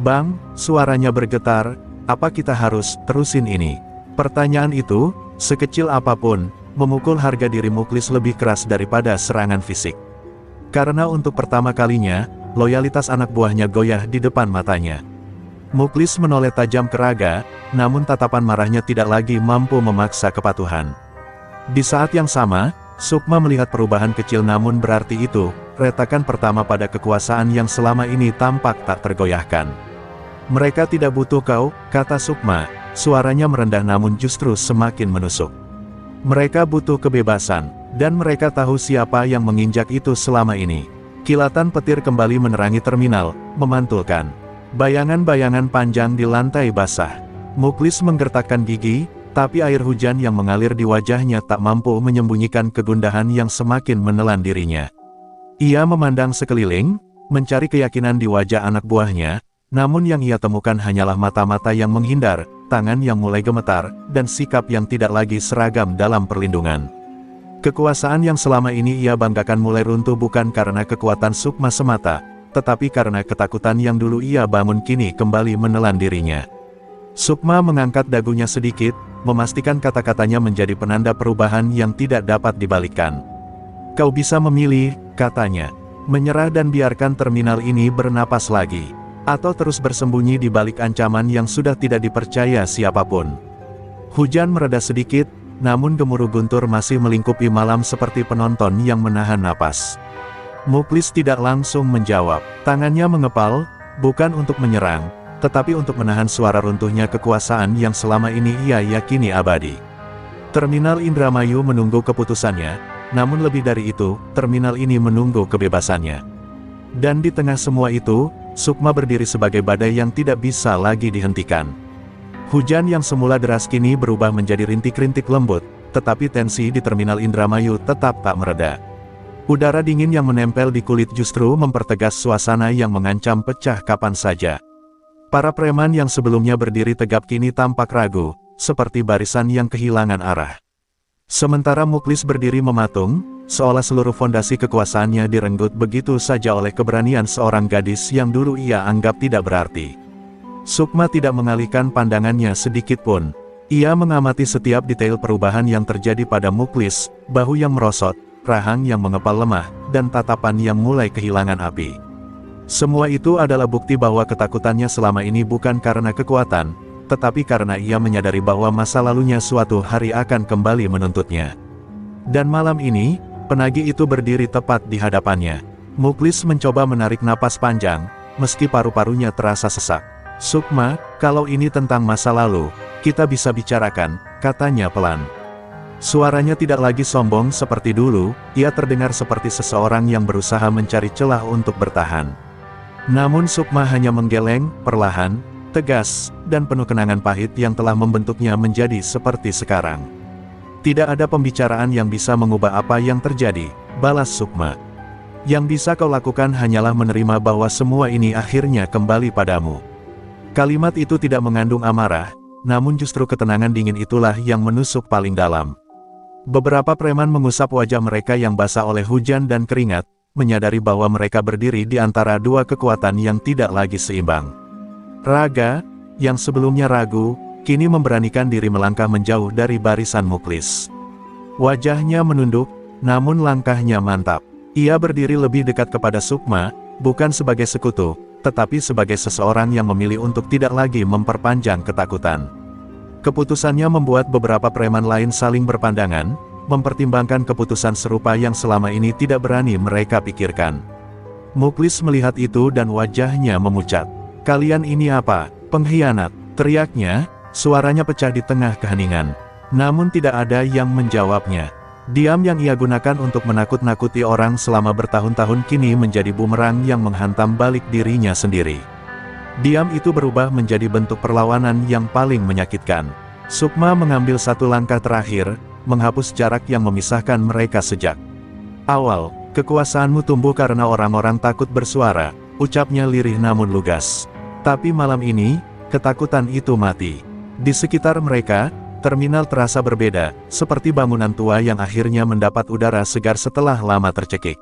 Bang, suaranya bergetar, apa kita harus terusin ini? Pertanyaan itu, sekecil apapun, memukul harga diri Muklis lebih keras daripada serangan fisik. Karena untuk pertama kalinya, loyalitas anak buahnya goyah di depan matanya. Muklis menoleh tajam ke Raga, namun tatapan marahnya tidak lagi mampu memaksa kepatuhan. Di saat yang sama, Sukma melihat perubahan kecil namun berarti itu, retakan pertama pada kekuasaan yang selama ini tampak tak tergoyahkan. Mereka tidak butuh kau, kata Sukma, suaranya merendah namun justru semakin menusuk. Mereka butuh kebebasan, dan mereka tahu siapa yang menginjak itu selama ini. Kilatan petir kembali menerangi terminal, memantulkan bayangan-bayangan panjang di lantai basah. Muklis menggertakkan gigi, tapi air hujan yang mengalir di wajahnya tak mampu menyembunyikan kegundahan yang semakin menelan dirinya. Ia memandang sekeliling, mencari keyakinan di wajah anak buahnya, namun yang ia temukan hanyalah mata-mata yang menghindar, tangan yang mulai gemetar, dan sikap yang tidak lagi seragam dalam perlindungan. Kekuasaan yang selama ini ia banggakan mulai runtuh bukan karena kekuatan Sukma semata, tetapi karena ketakutan yang dulu ia bangun kini kembali menelan dirinya. Sukma mengangkat dagunya sedikit, memastikan kata-katanya menjadi penanda perubahan yang tidak dapat dibalikkan. Kau bisa memilih, katanya, menyerah dan biarkan terminal ini bernapas lagi, atau terus bersembunyi di balik ancaman yang sudah tidak dipercaya siapapun. Hujan mereda sedikit, namun gemuruh guntur masih melingkupi malam seperti penonton yang menahan napas. Muklis tidak langsung menjawab, tangannya mengepal, bukan untuk menyerang, tetapi untuk menahan suara runtuhnya kekuasaan yang selama ini ia yakini abadi. Terminal Indramayu menunggu keputusannya, namun lebih dari itu, terminal ini menunggu kebebasannya. Dan di tengah semua itu, Sukma berdiri sebagai badai yang tidak bisa lagi dihentikan. Hujan yang semula deras kini berubah menjadi rintik-rintik lembut, tetapi tensi di terminal Indramayu tetap tak mereda. Udara dingin yang menempel di kulit justru mempertegas suasana yang mengancam pecah kapan saja. Para preman yang sebelumnya berdiri tegap kini tampak ragu, seperti barisan yang kehilangan arah. Sementara Muklis berdiri mematung, seolah seluruh fondasi kekuasaannya direnggut begitu saja oleh keberanian seorang gadis yang dulu ia anggap tidak berarti. Sukma tidak mengalihkan pandangannya sedikit pun. Ia mengamati setiap detail perubahan yang terjadi pada Muklis, bahu yang merosot, rahang yang mengepal lemah, dan tatapan yang mulai kehilangan api. Semua itu adalah bukti bahwa ketakutannya selama ini bukan karena kekuatan, tetapi karena ia menyadari bahwa masa lalunya suatu hari akan kembali menuntutnya. Dan malam ini, penagih itu berdiri tepat di hadapannya. Muklis mencoba menarik napas panjang, meski paru-parunya terasa sesak. Sukma, kalau ini tentang masa lalu, kita bisa bicarakan, katanya pelan. Suaranya tidak lagi sombong seperti dulu, ia terdengar seperti seseorang yang berusaha mencari celah untuk bertahan. Namun Sukma hanya menggeleng, perlahan, tegas, dan penuh kenangan pahit yang telah membentuknya menjadi seperti sekarang. Tidak ada pembicaraan yang bisa mengubah apa yang terjadi, balas Sukma. Yang bisa kau lakukan hanyalah menerima bahwa semua ini akhirnya kembali padamu. Kalimat itu tidak mengandung amarah, namun justru ketenangan dingin itulah yang menusuk paling dalam. Beberapa preman mengusap wajah mereka yang basah oleh hujan dan keringat, menyadari bahwa mereka berdiri di antara dua kekuatan yang tidak lagi seimbang. Raga, yang sebelumnya ragu, kini memberanikan diri melangkah menjauh dari barisan Muklis. Wajahnya menunduk, namun langkahnya mantap. Ia berdiri lebih dekat kepada Sukma, bukan sebagai sekutu, tetapi sebagai seseorang yang memilih untuk tidak lagi memperpanjang ketakutan. Keputusannya membuat beberapa preman lain saling berpandangan, mempertimbangkan keputusan serupa yang selama ini tidak berani mereka pikirkan. Muklis melihat itu dan wajahnya memucat. "Kalian ini apa? Pengkhianat!" teriaknya, suaranya pecah di tengah keheningan. Namun tidak ada yang menjawabnya. Diam yang ia gunakan untuk menakut-nakuti orang selama bertahun-tahun kini menjadi bumerang yang menghantam balik dirinya sendiri. Diam itu berubah menjadi bentuk perlawanan yang paling menyakitkan. Sukma mengambil satu langkah terakhir, menghapus jarak yang memisahkan mereka sejak awal. "Kekuasaanmu tumbuh karena orang-orang takut bersuara," ucapnya lirih namun lugas. Tapi malam ini, ketakutan itu mati. Di sekitar mereka, terminal terasa berbeda, seperti bangunan tua yang akhirnya mendapat udara segar setelah lama tercekik.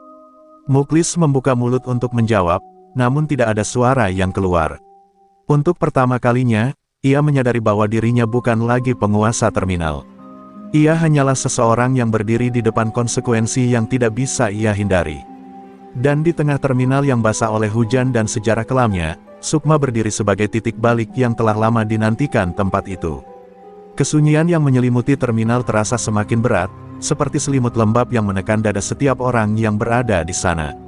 Muklis membuka mulut untuk menjawab, namun tidak ada suara yang keluar. Untuk pertama kalinya, ia menyadari bahwa dirinya bukan lagi penguasa terminal. Ia hanyalah seseorang yang berdiri di depan konsekuensi yang tidak bisa ia hindari. Dan di tengah terminal yang basah oleh hujan dan sejarah kelamnya, Sukma berdiri sebagai titik balik yang telah lama dinantikan tempat itu. Kesunyian yang menyelimuti terminal terasa semakin berat, seperti selimut lembab yang menekan dada setiap orang yang berada di sana.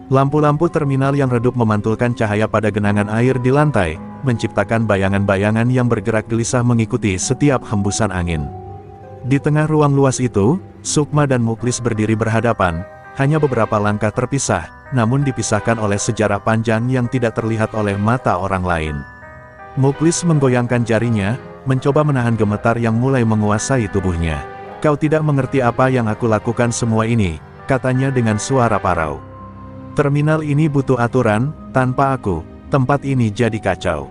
Lampu-lampu terminal yang redup memantulkan cahaya pada genangan air di lantai, menciptakan bayangan-bayangan yang bergerak gelisah mengikuti setiap hembusan angin. Di tengah ruang luas itu, Sukma dan Muklis berdiri berhadapan, hanya beberapa langkah terpisah, namun dipisahkan oleh sejarah panjang yang tidak terlihat oleh mata orang lain. Muklis menggoyangkan jarinya, mencoba menahan gemetar yang mulai menguasai tubuhnya. "Kau tidak mengerti apa yang aku lakukan semua ini," katanya dengan suara parau. "Terminal ini butuh aturan, tanpa aku, tempat ini jadi kacau.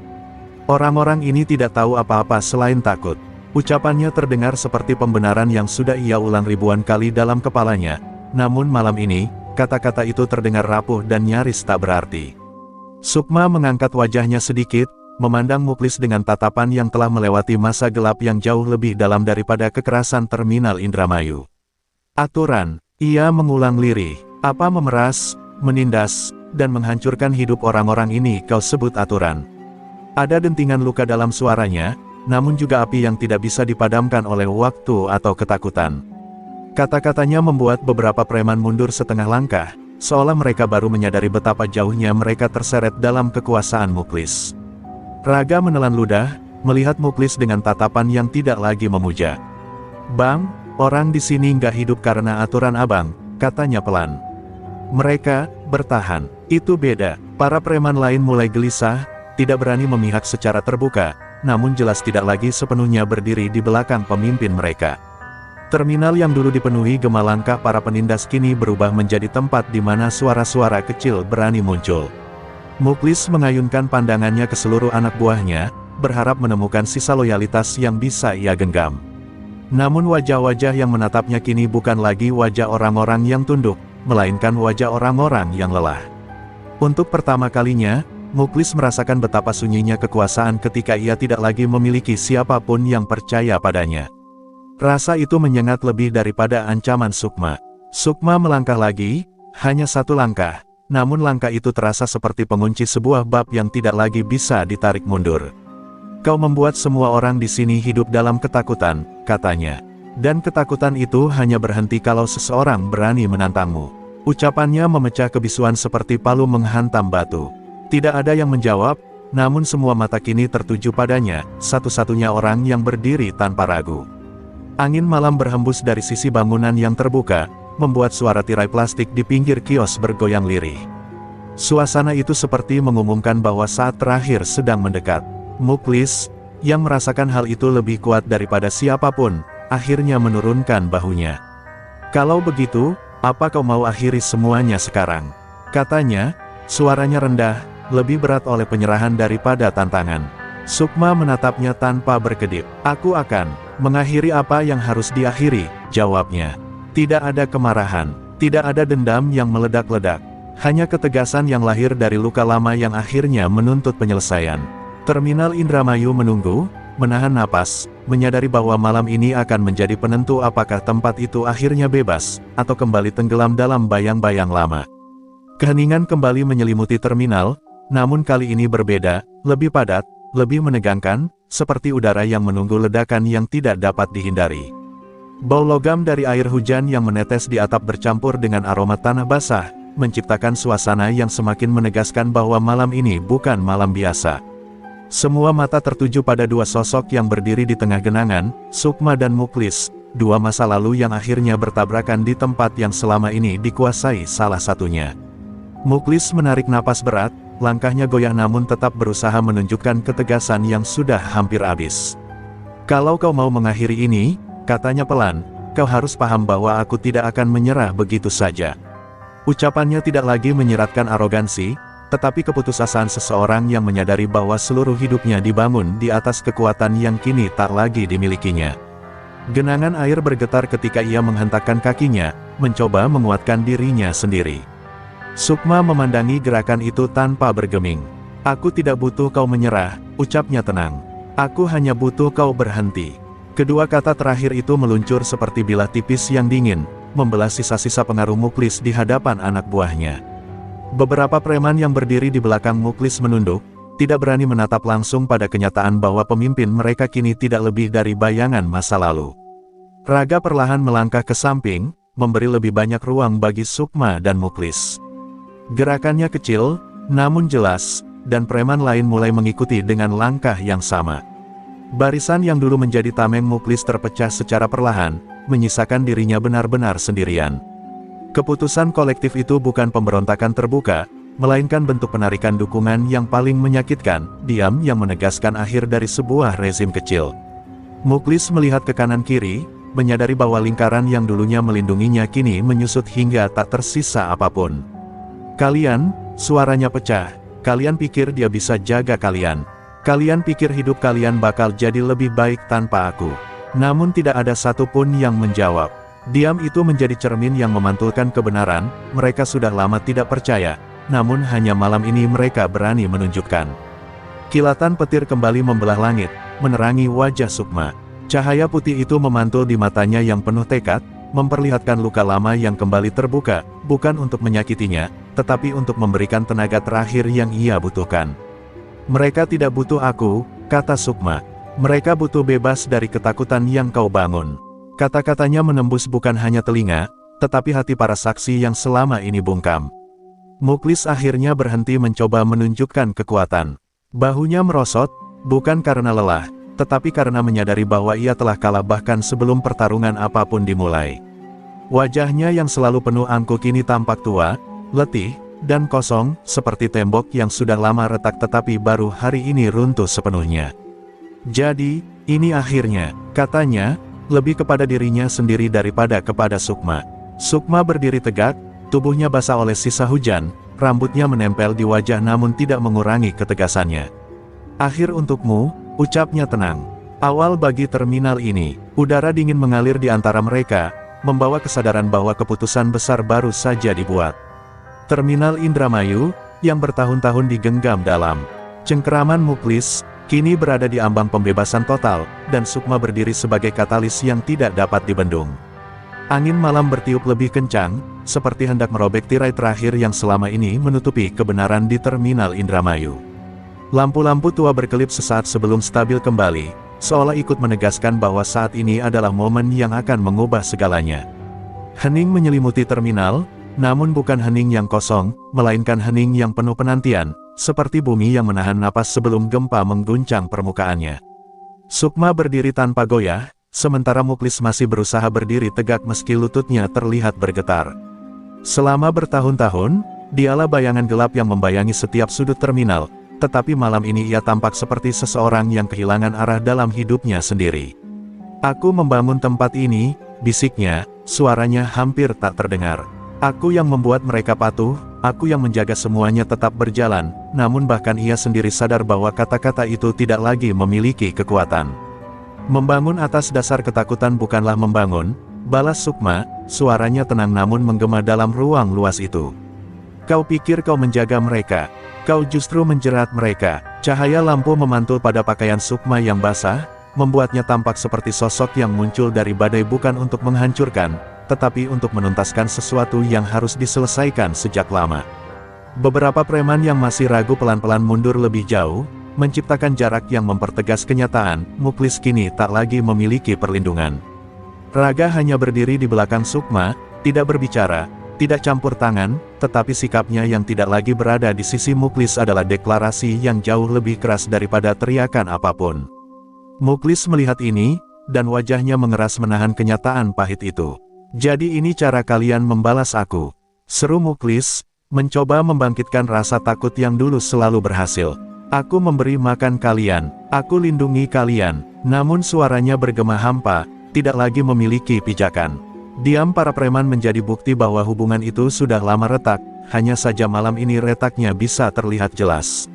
Orang-orang ini tidak tahu apa-apa selain takut." Ucapannya terdengar seperti pembenaran yang sudah ia ulang ribuan kali dalam kepalanya, namun malam ini, kata-kata itu terdengar rapuh dan nyaris tak berarti. Sukma mengangkat wajahnya sedikit, memandang Muklis dengan tatapan yang telah melewati masa gelap yang jauh lebih dalam daripada kekerasan terminal Indramayu. "Aturan," ia mengulang lirih, "apa memeras, menindas, dan menghancurkan hidup orang-orang ini kau sebut aturan?" Ada dentingan luka dalam suaranya, namun juga api yang tidak bisa dipadamkan oleh waktu atau ketakutan. Kata-katanya membuat beberapa preman mundur setengah langkah, seolah mereka baru menyadari betapa jauhnya mereka terseret dalam kekuasaan Muklis. Raga menelan ludah, melihat Muklis dengan tatapan yang tidak lagi memuja. "Bang, orang di sini nggak hidup karena aturan abang," katanya pelan. "Mereka bertahan, itu beda." Para preman lain mulai gelisah, tidak berani memihak secara terbuka, namun jelas tidak lagi sepenuhnya berdiri di belakang pemimpin mereka. Terminal yang dulu dipenuhi gema langkah para penindas kini berubah menjadi tempat di mana suara-suara kecil berani muncul. Muklis mengayunkan pandangannya ke seluruh anak buahnya, berharap menemukan sisa loyalitas yang bisa ia genggam. Namun wajah-wajah yang menatapnya kini bukan lagi wajah orang-orang yang tunduk, melainkan wajah orang-orang yang lelah. Untuk pertama kalinya, Muklis merasakan betapa sunyinya kekuasaan ketika ia tidak lagi memiliki siapapun yang percaya padanya. Rasa itu menyengat lebih daripada ancaman Sukma. Sukma melangkah lagi, hanya satu langkah, namun langkah itu terasa seperti pengunci sebuah bab yang tidak lagi bisa ditarik mundur. "Kau membuat semua orang di sini hidup dalam ketakutan," katanya. "Dan ketakutan itu hanya berhenti kalau seseorang berani menantangmu." Ucapannya memecah kebisuan seperti palu menghantam batu. Tidak ada yang menjawab, namun semua mata kini tertuju padanya, satu-satunya orang yang berdiri tanpa ragu. Angin malam berhembus dari sisi bangunan yang terbuka, membuat suara tirai plastik di pinggir kios bergoyang lirih. Suasana itu seperti mengumumkan bahwa saat terakhir sedang mendekat. Muklis, yang merasakan hal itu lebih kuat daripada siapapun, akhirnya menurunkan bahunya. "Kalau begitu, apa kau mau akhiri semuanya sekarang?" katanya, suaranya rendah, lebih berat oleh penyerahan daripada tantangan. Sukma menatapnya tanpa berkedip. "Aku akan mengakhiri apa yang harus diakhiri," jawabnya. Tidak ada kemarahan, tidak ada dendam yang meledak-ledak, hanya ketegasan yang lahir dari luka lama yang akhirnya menuntut penyelesaian. Terminal Indramayu menunggu, menahan napas, menyadari bahwa malam ini akan menjadi penentu apakah tempat itu akhirnya bebas, atau kembali tenggelam dalam bayang-bayang lama. Keheningan kembali menyelimuti terminal, namun kali ini berbeda, lebih padat, lebih menegangkan, seperti udara yang menunggu ledakan yang tidak dapat dihindari. Bau logam dari air hujan yang menetes di atap bercampur dengan aroma tanah basah, menciptakan suasana yang semakin menegaskan bahwa malam ini bukan malam biasa. Semua mata tertuju pada dua sosok yang berdiri di tengah genangan, Sukma dan Muklis, dua masa lalu yang akhirnya bertabrakan di tempat yang selama ini dikuasai salah satunya. Muklis menarik napas berat, langkahnya goyah namun tetap berusaha menunjukkan ketegasan yang sudah hampir habis. "Kalau kau mau mengakhiri ini," katanya pelan, "kau harus paham bahwa aku tidak akan menyerah begitu saja." Ucapannya tidak lagi menyiratkan arogansi, tetapi keputusasaan seseorang yang menyadari bahwa seluruh hidupnya dibangun di atas kekuatan yang kini tak lagi dimilikinya. Genangan air bergetar ketika ia menghentakkan kakinya, mencoba menguatkan dirinya sendiri. Sukma memandangi gerakan itu tanpa bergeming. "Aku tidak butuh kau menyerah," ucapnya tenang. "Aku hanya butuh kau berhenti." Kedua kata terakhir itu meluncur seperti bilah tipis yang dingin, membelah sisa-sisa pengaruh Muklis di hadapan anak buahnya. Beberapa preman yang berdiri di belakang Muklis menunduk, tidak berani menatap langsung pada kenyataan bahwa pemimpin mereka kini tidak lebih dari bayangan masa lalu. Raga perlahan melangkah ke samping, memberi lebih banyak ruang bagi Sukma dan Muklis. Gerakannya kecil, namun jelas, dan preman lain mulai mengikuti dengan langkah yang sama. Barisan yang dulu menjadi tameng Muklis terpecah secara perlahan, menyisakan dirinya benar-benar sendirian. Keputusan kolektif itu bukan pemberontakan terbuka, melainkan bentuk penarikan dukungan yang paling menyakitkan, diam yang menegaskan akhir dari sebuah rezim kecil. Muklis melihat ke kanan kiri, menyadari bahwa lingkaran yang dulunya melindunginya kini menyusut hingga tak tersisa apapun. "Kalian," suaranya pecah, "kalian pikir dia bisa jaga kalian? Kalian pikir hidup kalian bakal jadi lebih baik tanpa aku?" Namun tidak ada satupun yang menjawab. Diam itu menjadi cermin yang memantulkan kebenaran, mereka sudah lama tidak percaya, namun hanya malam ini mereka berani menunjukkan. Kilatan petir kembali membelah langit, menerangi wajah Sukma. Cahaya putih itu memantul di matanya yang penuh tekad, memperlihatkan luka lama yang kembali terbuka, bukan untuk menyakitinya, tetapi untuk memberikan tenaga terakhir yang ia butuhkan. "Mereka tidak butuh aku," kata Sukma. "Mereka butuh bebas dari ketakutan yang kau bangun." Kata-katanya menembus bukan hanya telinga, tetapi hati para saksi yang selama ini bungkam. Muklis akhirnya berhenti mencoba menunjukkan kekuatan. Bahunya merosot, bukan karena lelah, tetapi karena menyadari bahwa ia telah kalah bahkan sebelum pertarungan apapun dimulai. Wajahnya yang selalu penuh angkuh kini tampak tua, letih, dan kosong, seperti tembok yang sudah lama retak tetapi baru hari ini runtuh sepenuhnya. "Jadi, ini akhirnya," katanya, lebih kepada dirinya sendiri daripada kepada Sukma. Sukma berdiri tegak, tubuhnya basah oleh sisa hujan, rambutnya menempel di wajah namun tidak mengurangi ketegasannya. "Akhir untukmu," ucapnya tenang. "Awal bagi terminal ini." Udara dingin mengalir di antara mereka, membawa kesadaran bahwa keputusan besar baru saja dibuat. Terminal Indramayu, yang bertahun-tahun digenggam dalam cengkeraman Muklis, kini berada di ambang pembebasan total, dan Sukma berdiri sebagai katalis yang tidak dapat dibendung. Angin malam bertiup lebih kencang, seperti hendak merobek tirai terakhir yang selama ini menutupi kebenaran di Terminal Indramayu. Lampu-lampu tua berkelip sesaat sebelum stabil kembali, seolah ikut menegaskan bahwa saat ini adalah momen yang akan mengubah segalanya. Hening menyelimuti terminal, namun bukan hening yang kosong, melainkan hening yang penuh penantian, seperti bumi yang menahan napas sebelum gempa mengguncang permukaannya. Sukma berdiri tanpa goyah, sementara Muklis masih berusaha berdiri tegak meski lututnya terlihat bergetar. Selama bertahun-tahun, dialah bayangan gelap yang membayangi setiap sudut terminal, tetapi malam ini ia tampak seperti seseorang yang kehilangan arah dalam hidupnya sendiri. "Aku membangun tempat ini," bisiknya, suaranya hampir tak terdengar. "Aku yang membuat mereka patuh, aku yang menjaga semuanya tetap berjalan," namun bahkan ia sendiri sadar bahwa kata-kata itu tidak lagi memiliki kekuatan. "Membangun atas dasar ketakutan bukanlah membangun," balas Sukma, suaranya tenang namun menggema dalam ruang luas itu. Kau pikir kau menjaga mereka? Kau justru menjerat mereka. Cahaya lampu memantul pada pakaian Sukma yang basah, membuatnya tampak seperti sosok yang muncul dari badai bukan untuk menghancurkan, tetapi untuk menuntaskan sesuatu yang harus diselesaikan sejak lama. Beberapa preman yang masih ragu pelan-pelan mundur lebih jauh, menciptakan jarak yang mempertegas kenyataan, Muklis kini tak lagi memiliki perlindungan. Raga hanya berdiri di belakang Sukma, tidak berbicara, tidak campur tangan, tetapi sikapnya yang tidak lagi berada di sisi Muklis adalah deklarasi yang jauh lebih keras daripada teriakan apapun. Muklis melihat ini, dan wajahnya mengeras menahan kenyataan pahit itu. "Jadi ini cara kalian membalas aku?" seru Muklis, mencoba membangkitkan rasa takut yang dulu selalu berhasil. "Aku memberi makan kalian, aku lindungi kalian." Namun suaranya bergema hampa, tidak lagi memiliki pijakan. Diam para preman menjadi bukti bahwa hubungan itu sudah lama retak, hanya saja malam ini retaknya bisa terlihat jelas.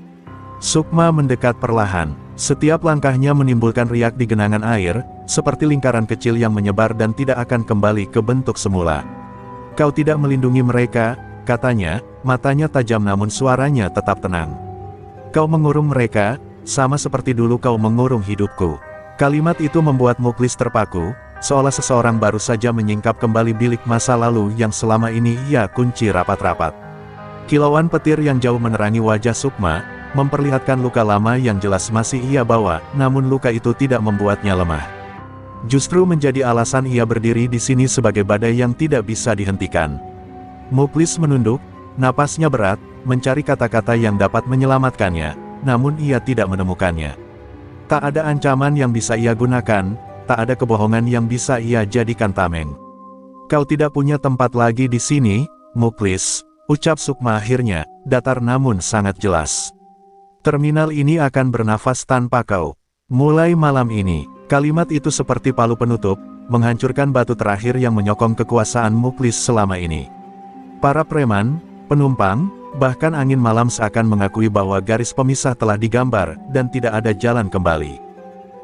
Sukma mendekat perlahan, setiap langkahnya menimbulkan riak di genangan air, seperti lingkaran kecil yang menyebar dan tidak akan kembali ke bentuk semula. "Kau tidak melindungi mereka," katanya, matanya tajam namun suaranya tetap tenang. "Kau mengurung mereka, sama seperti dulu kau mengurung hidupku." Kalimat itu membuat Muklis terpaku, seolah seseorang baru saja menyingkap kembali bilik masa lalu yang selama ini ia kunci rapat-rapat. Kilauan petir yang jauh menerangi wajah Sukma, memperlihatkan luka lama yang jelas masih ia bawa, namun luka itu tidak membuatnya lemah. Justru menjadi alasan ia berdiri di sini sebagai badai yang tidak bisa dihentikan. Muklis menunduk, napasnya berat, mencari kata-kata yang dapat menyelamatkannya, namun ia tidak menemukannya. Tak ada ancaman yang bisa ia gunakan, tak ada kebohongan yang bisa ia jadikan tameng. "Kau tidak punya tempat lagi di sini, Muklis," ucap Sukma akhirnya, datar namun sangat jelas. "Terminal ini akan bernafas tanpa kau. Mulai malam ini." Kalimat itu seperti palu penutup, menghancurkan batu terakhir yang menyokong kekuasaan Muklis selama ini. Para preman, penumpang, bahkan angin malam seakan mengakui bahwa garis pemisah telah digambar, dan tidak ada jalan kembali.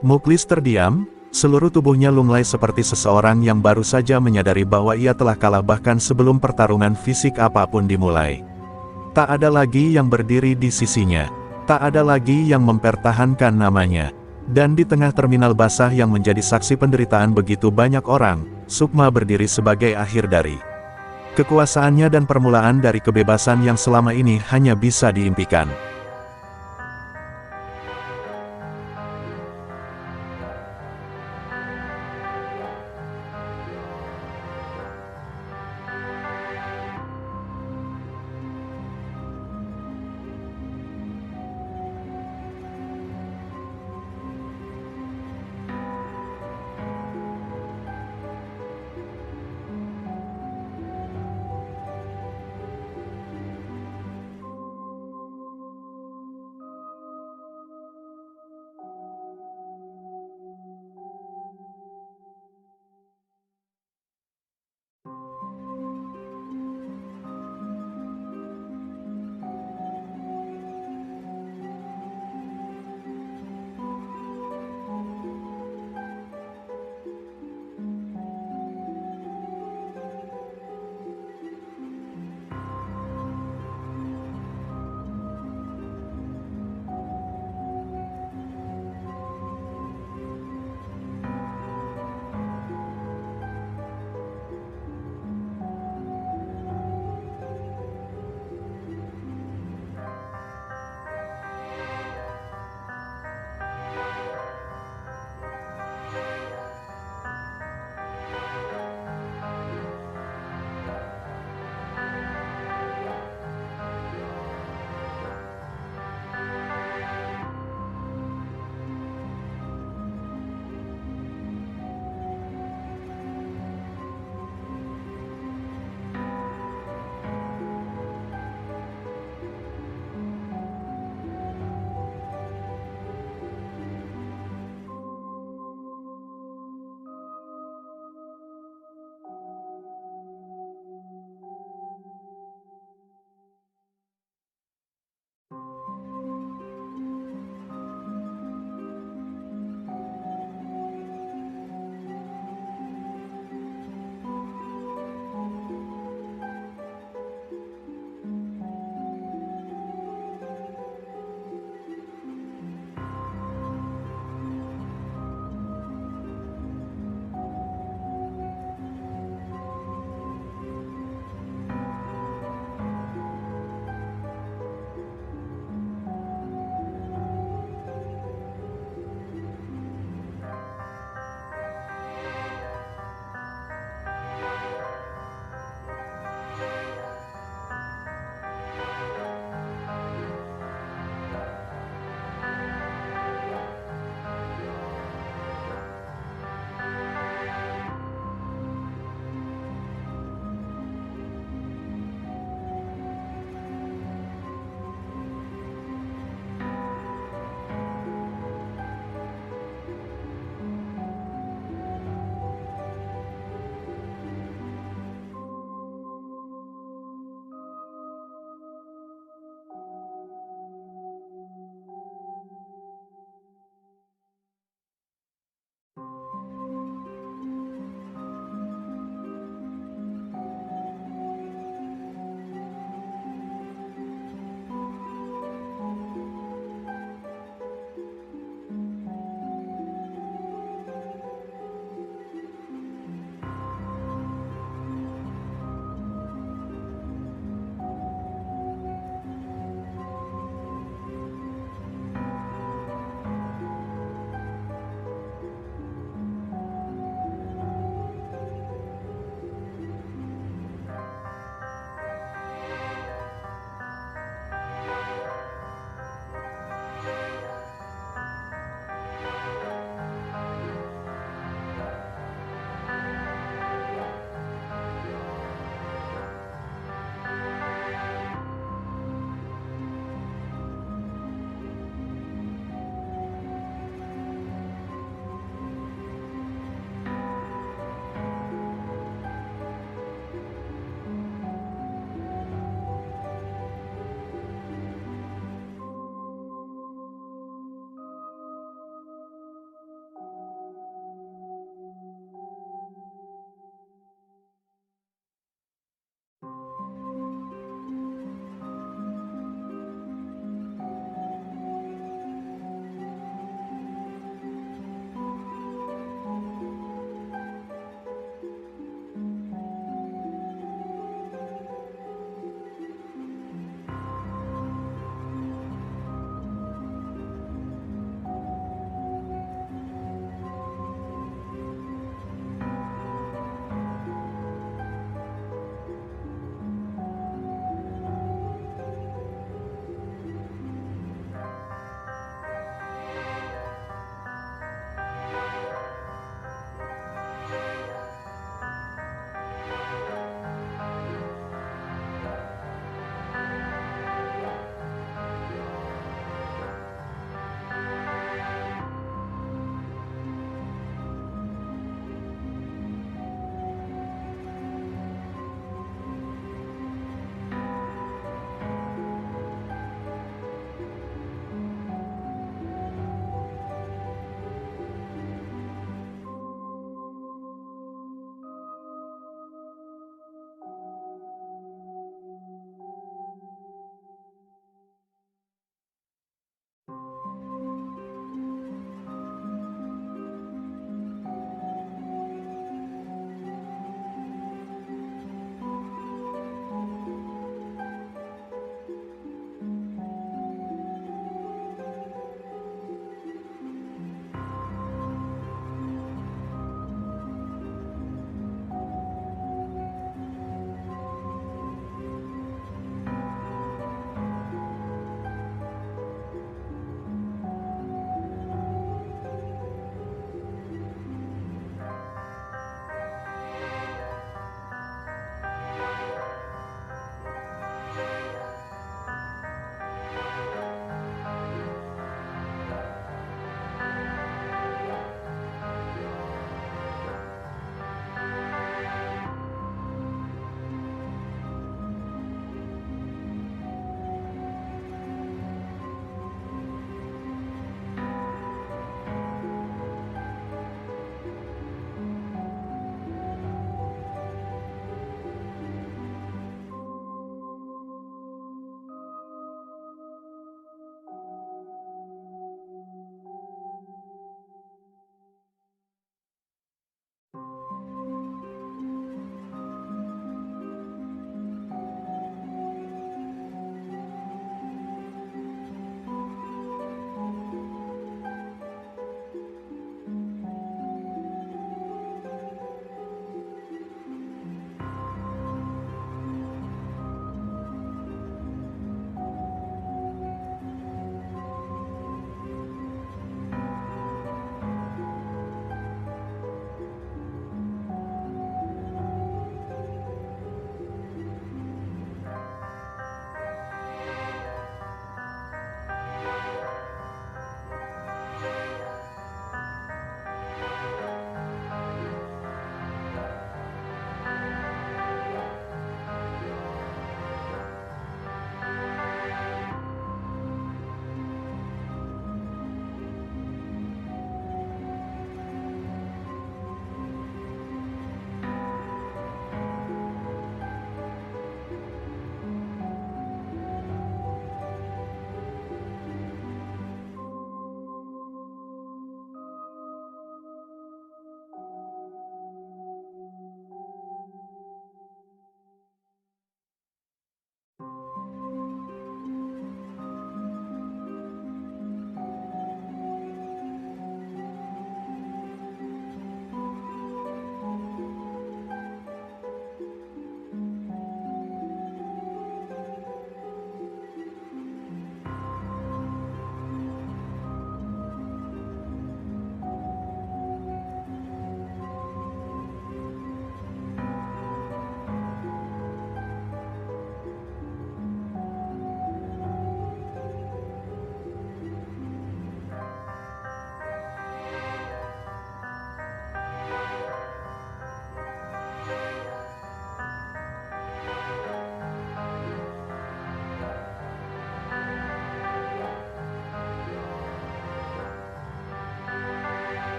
Muklis terdiam, seluruh tubuhnya lunglai seperti seseorang yang baru saja menyadari bahwa ia telah kalah bahkan sebelum pertarungan fisik apapun dimulai. Tak ada lagi yang berdiri di sisinya. Tak ada lagi yang mempertahankan namanya. Dan di tengah terminal basah yang menjadi saksi penderitaan begitu banyak orang, Sukma berdiri sebagai akhir dari kekuasaannya dan permulaan dari kebebasan yang selama ini hanya bisa diimpikan.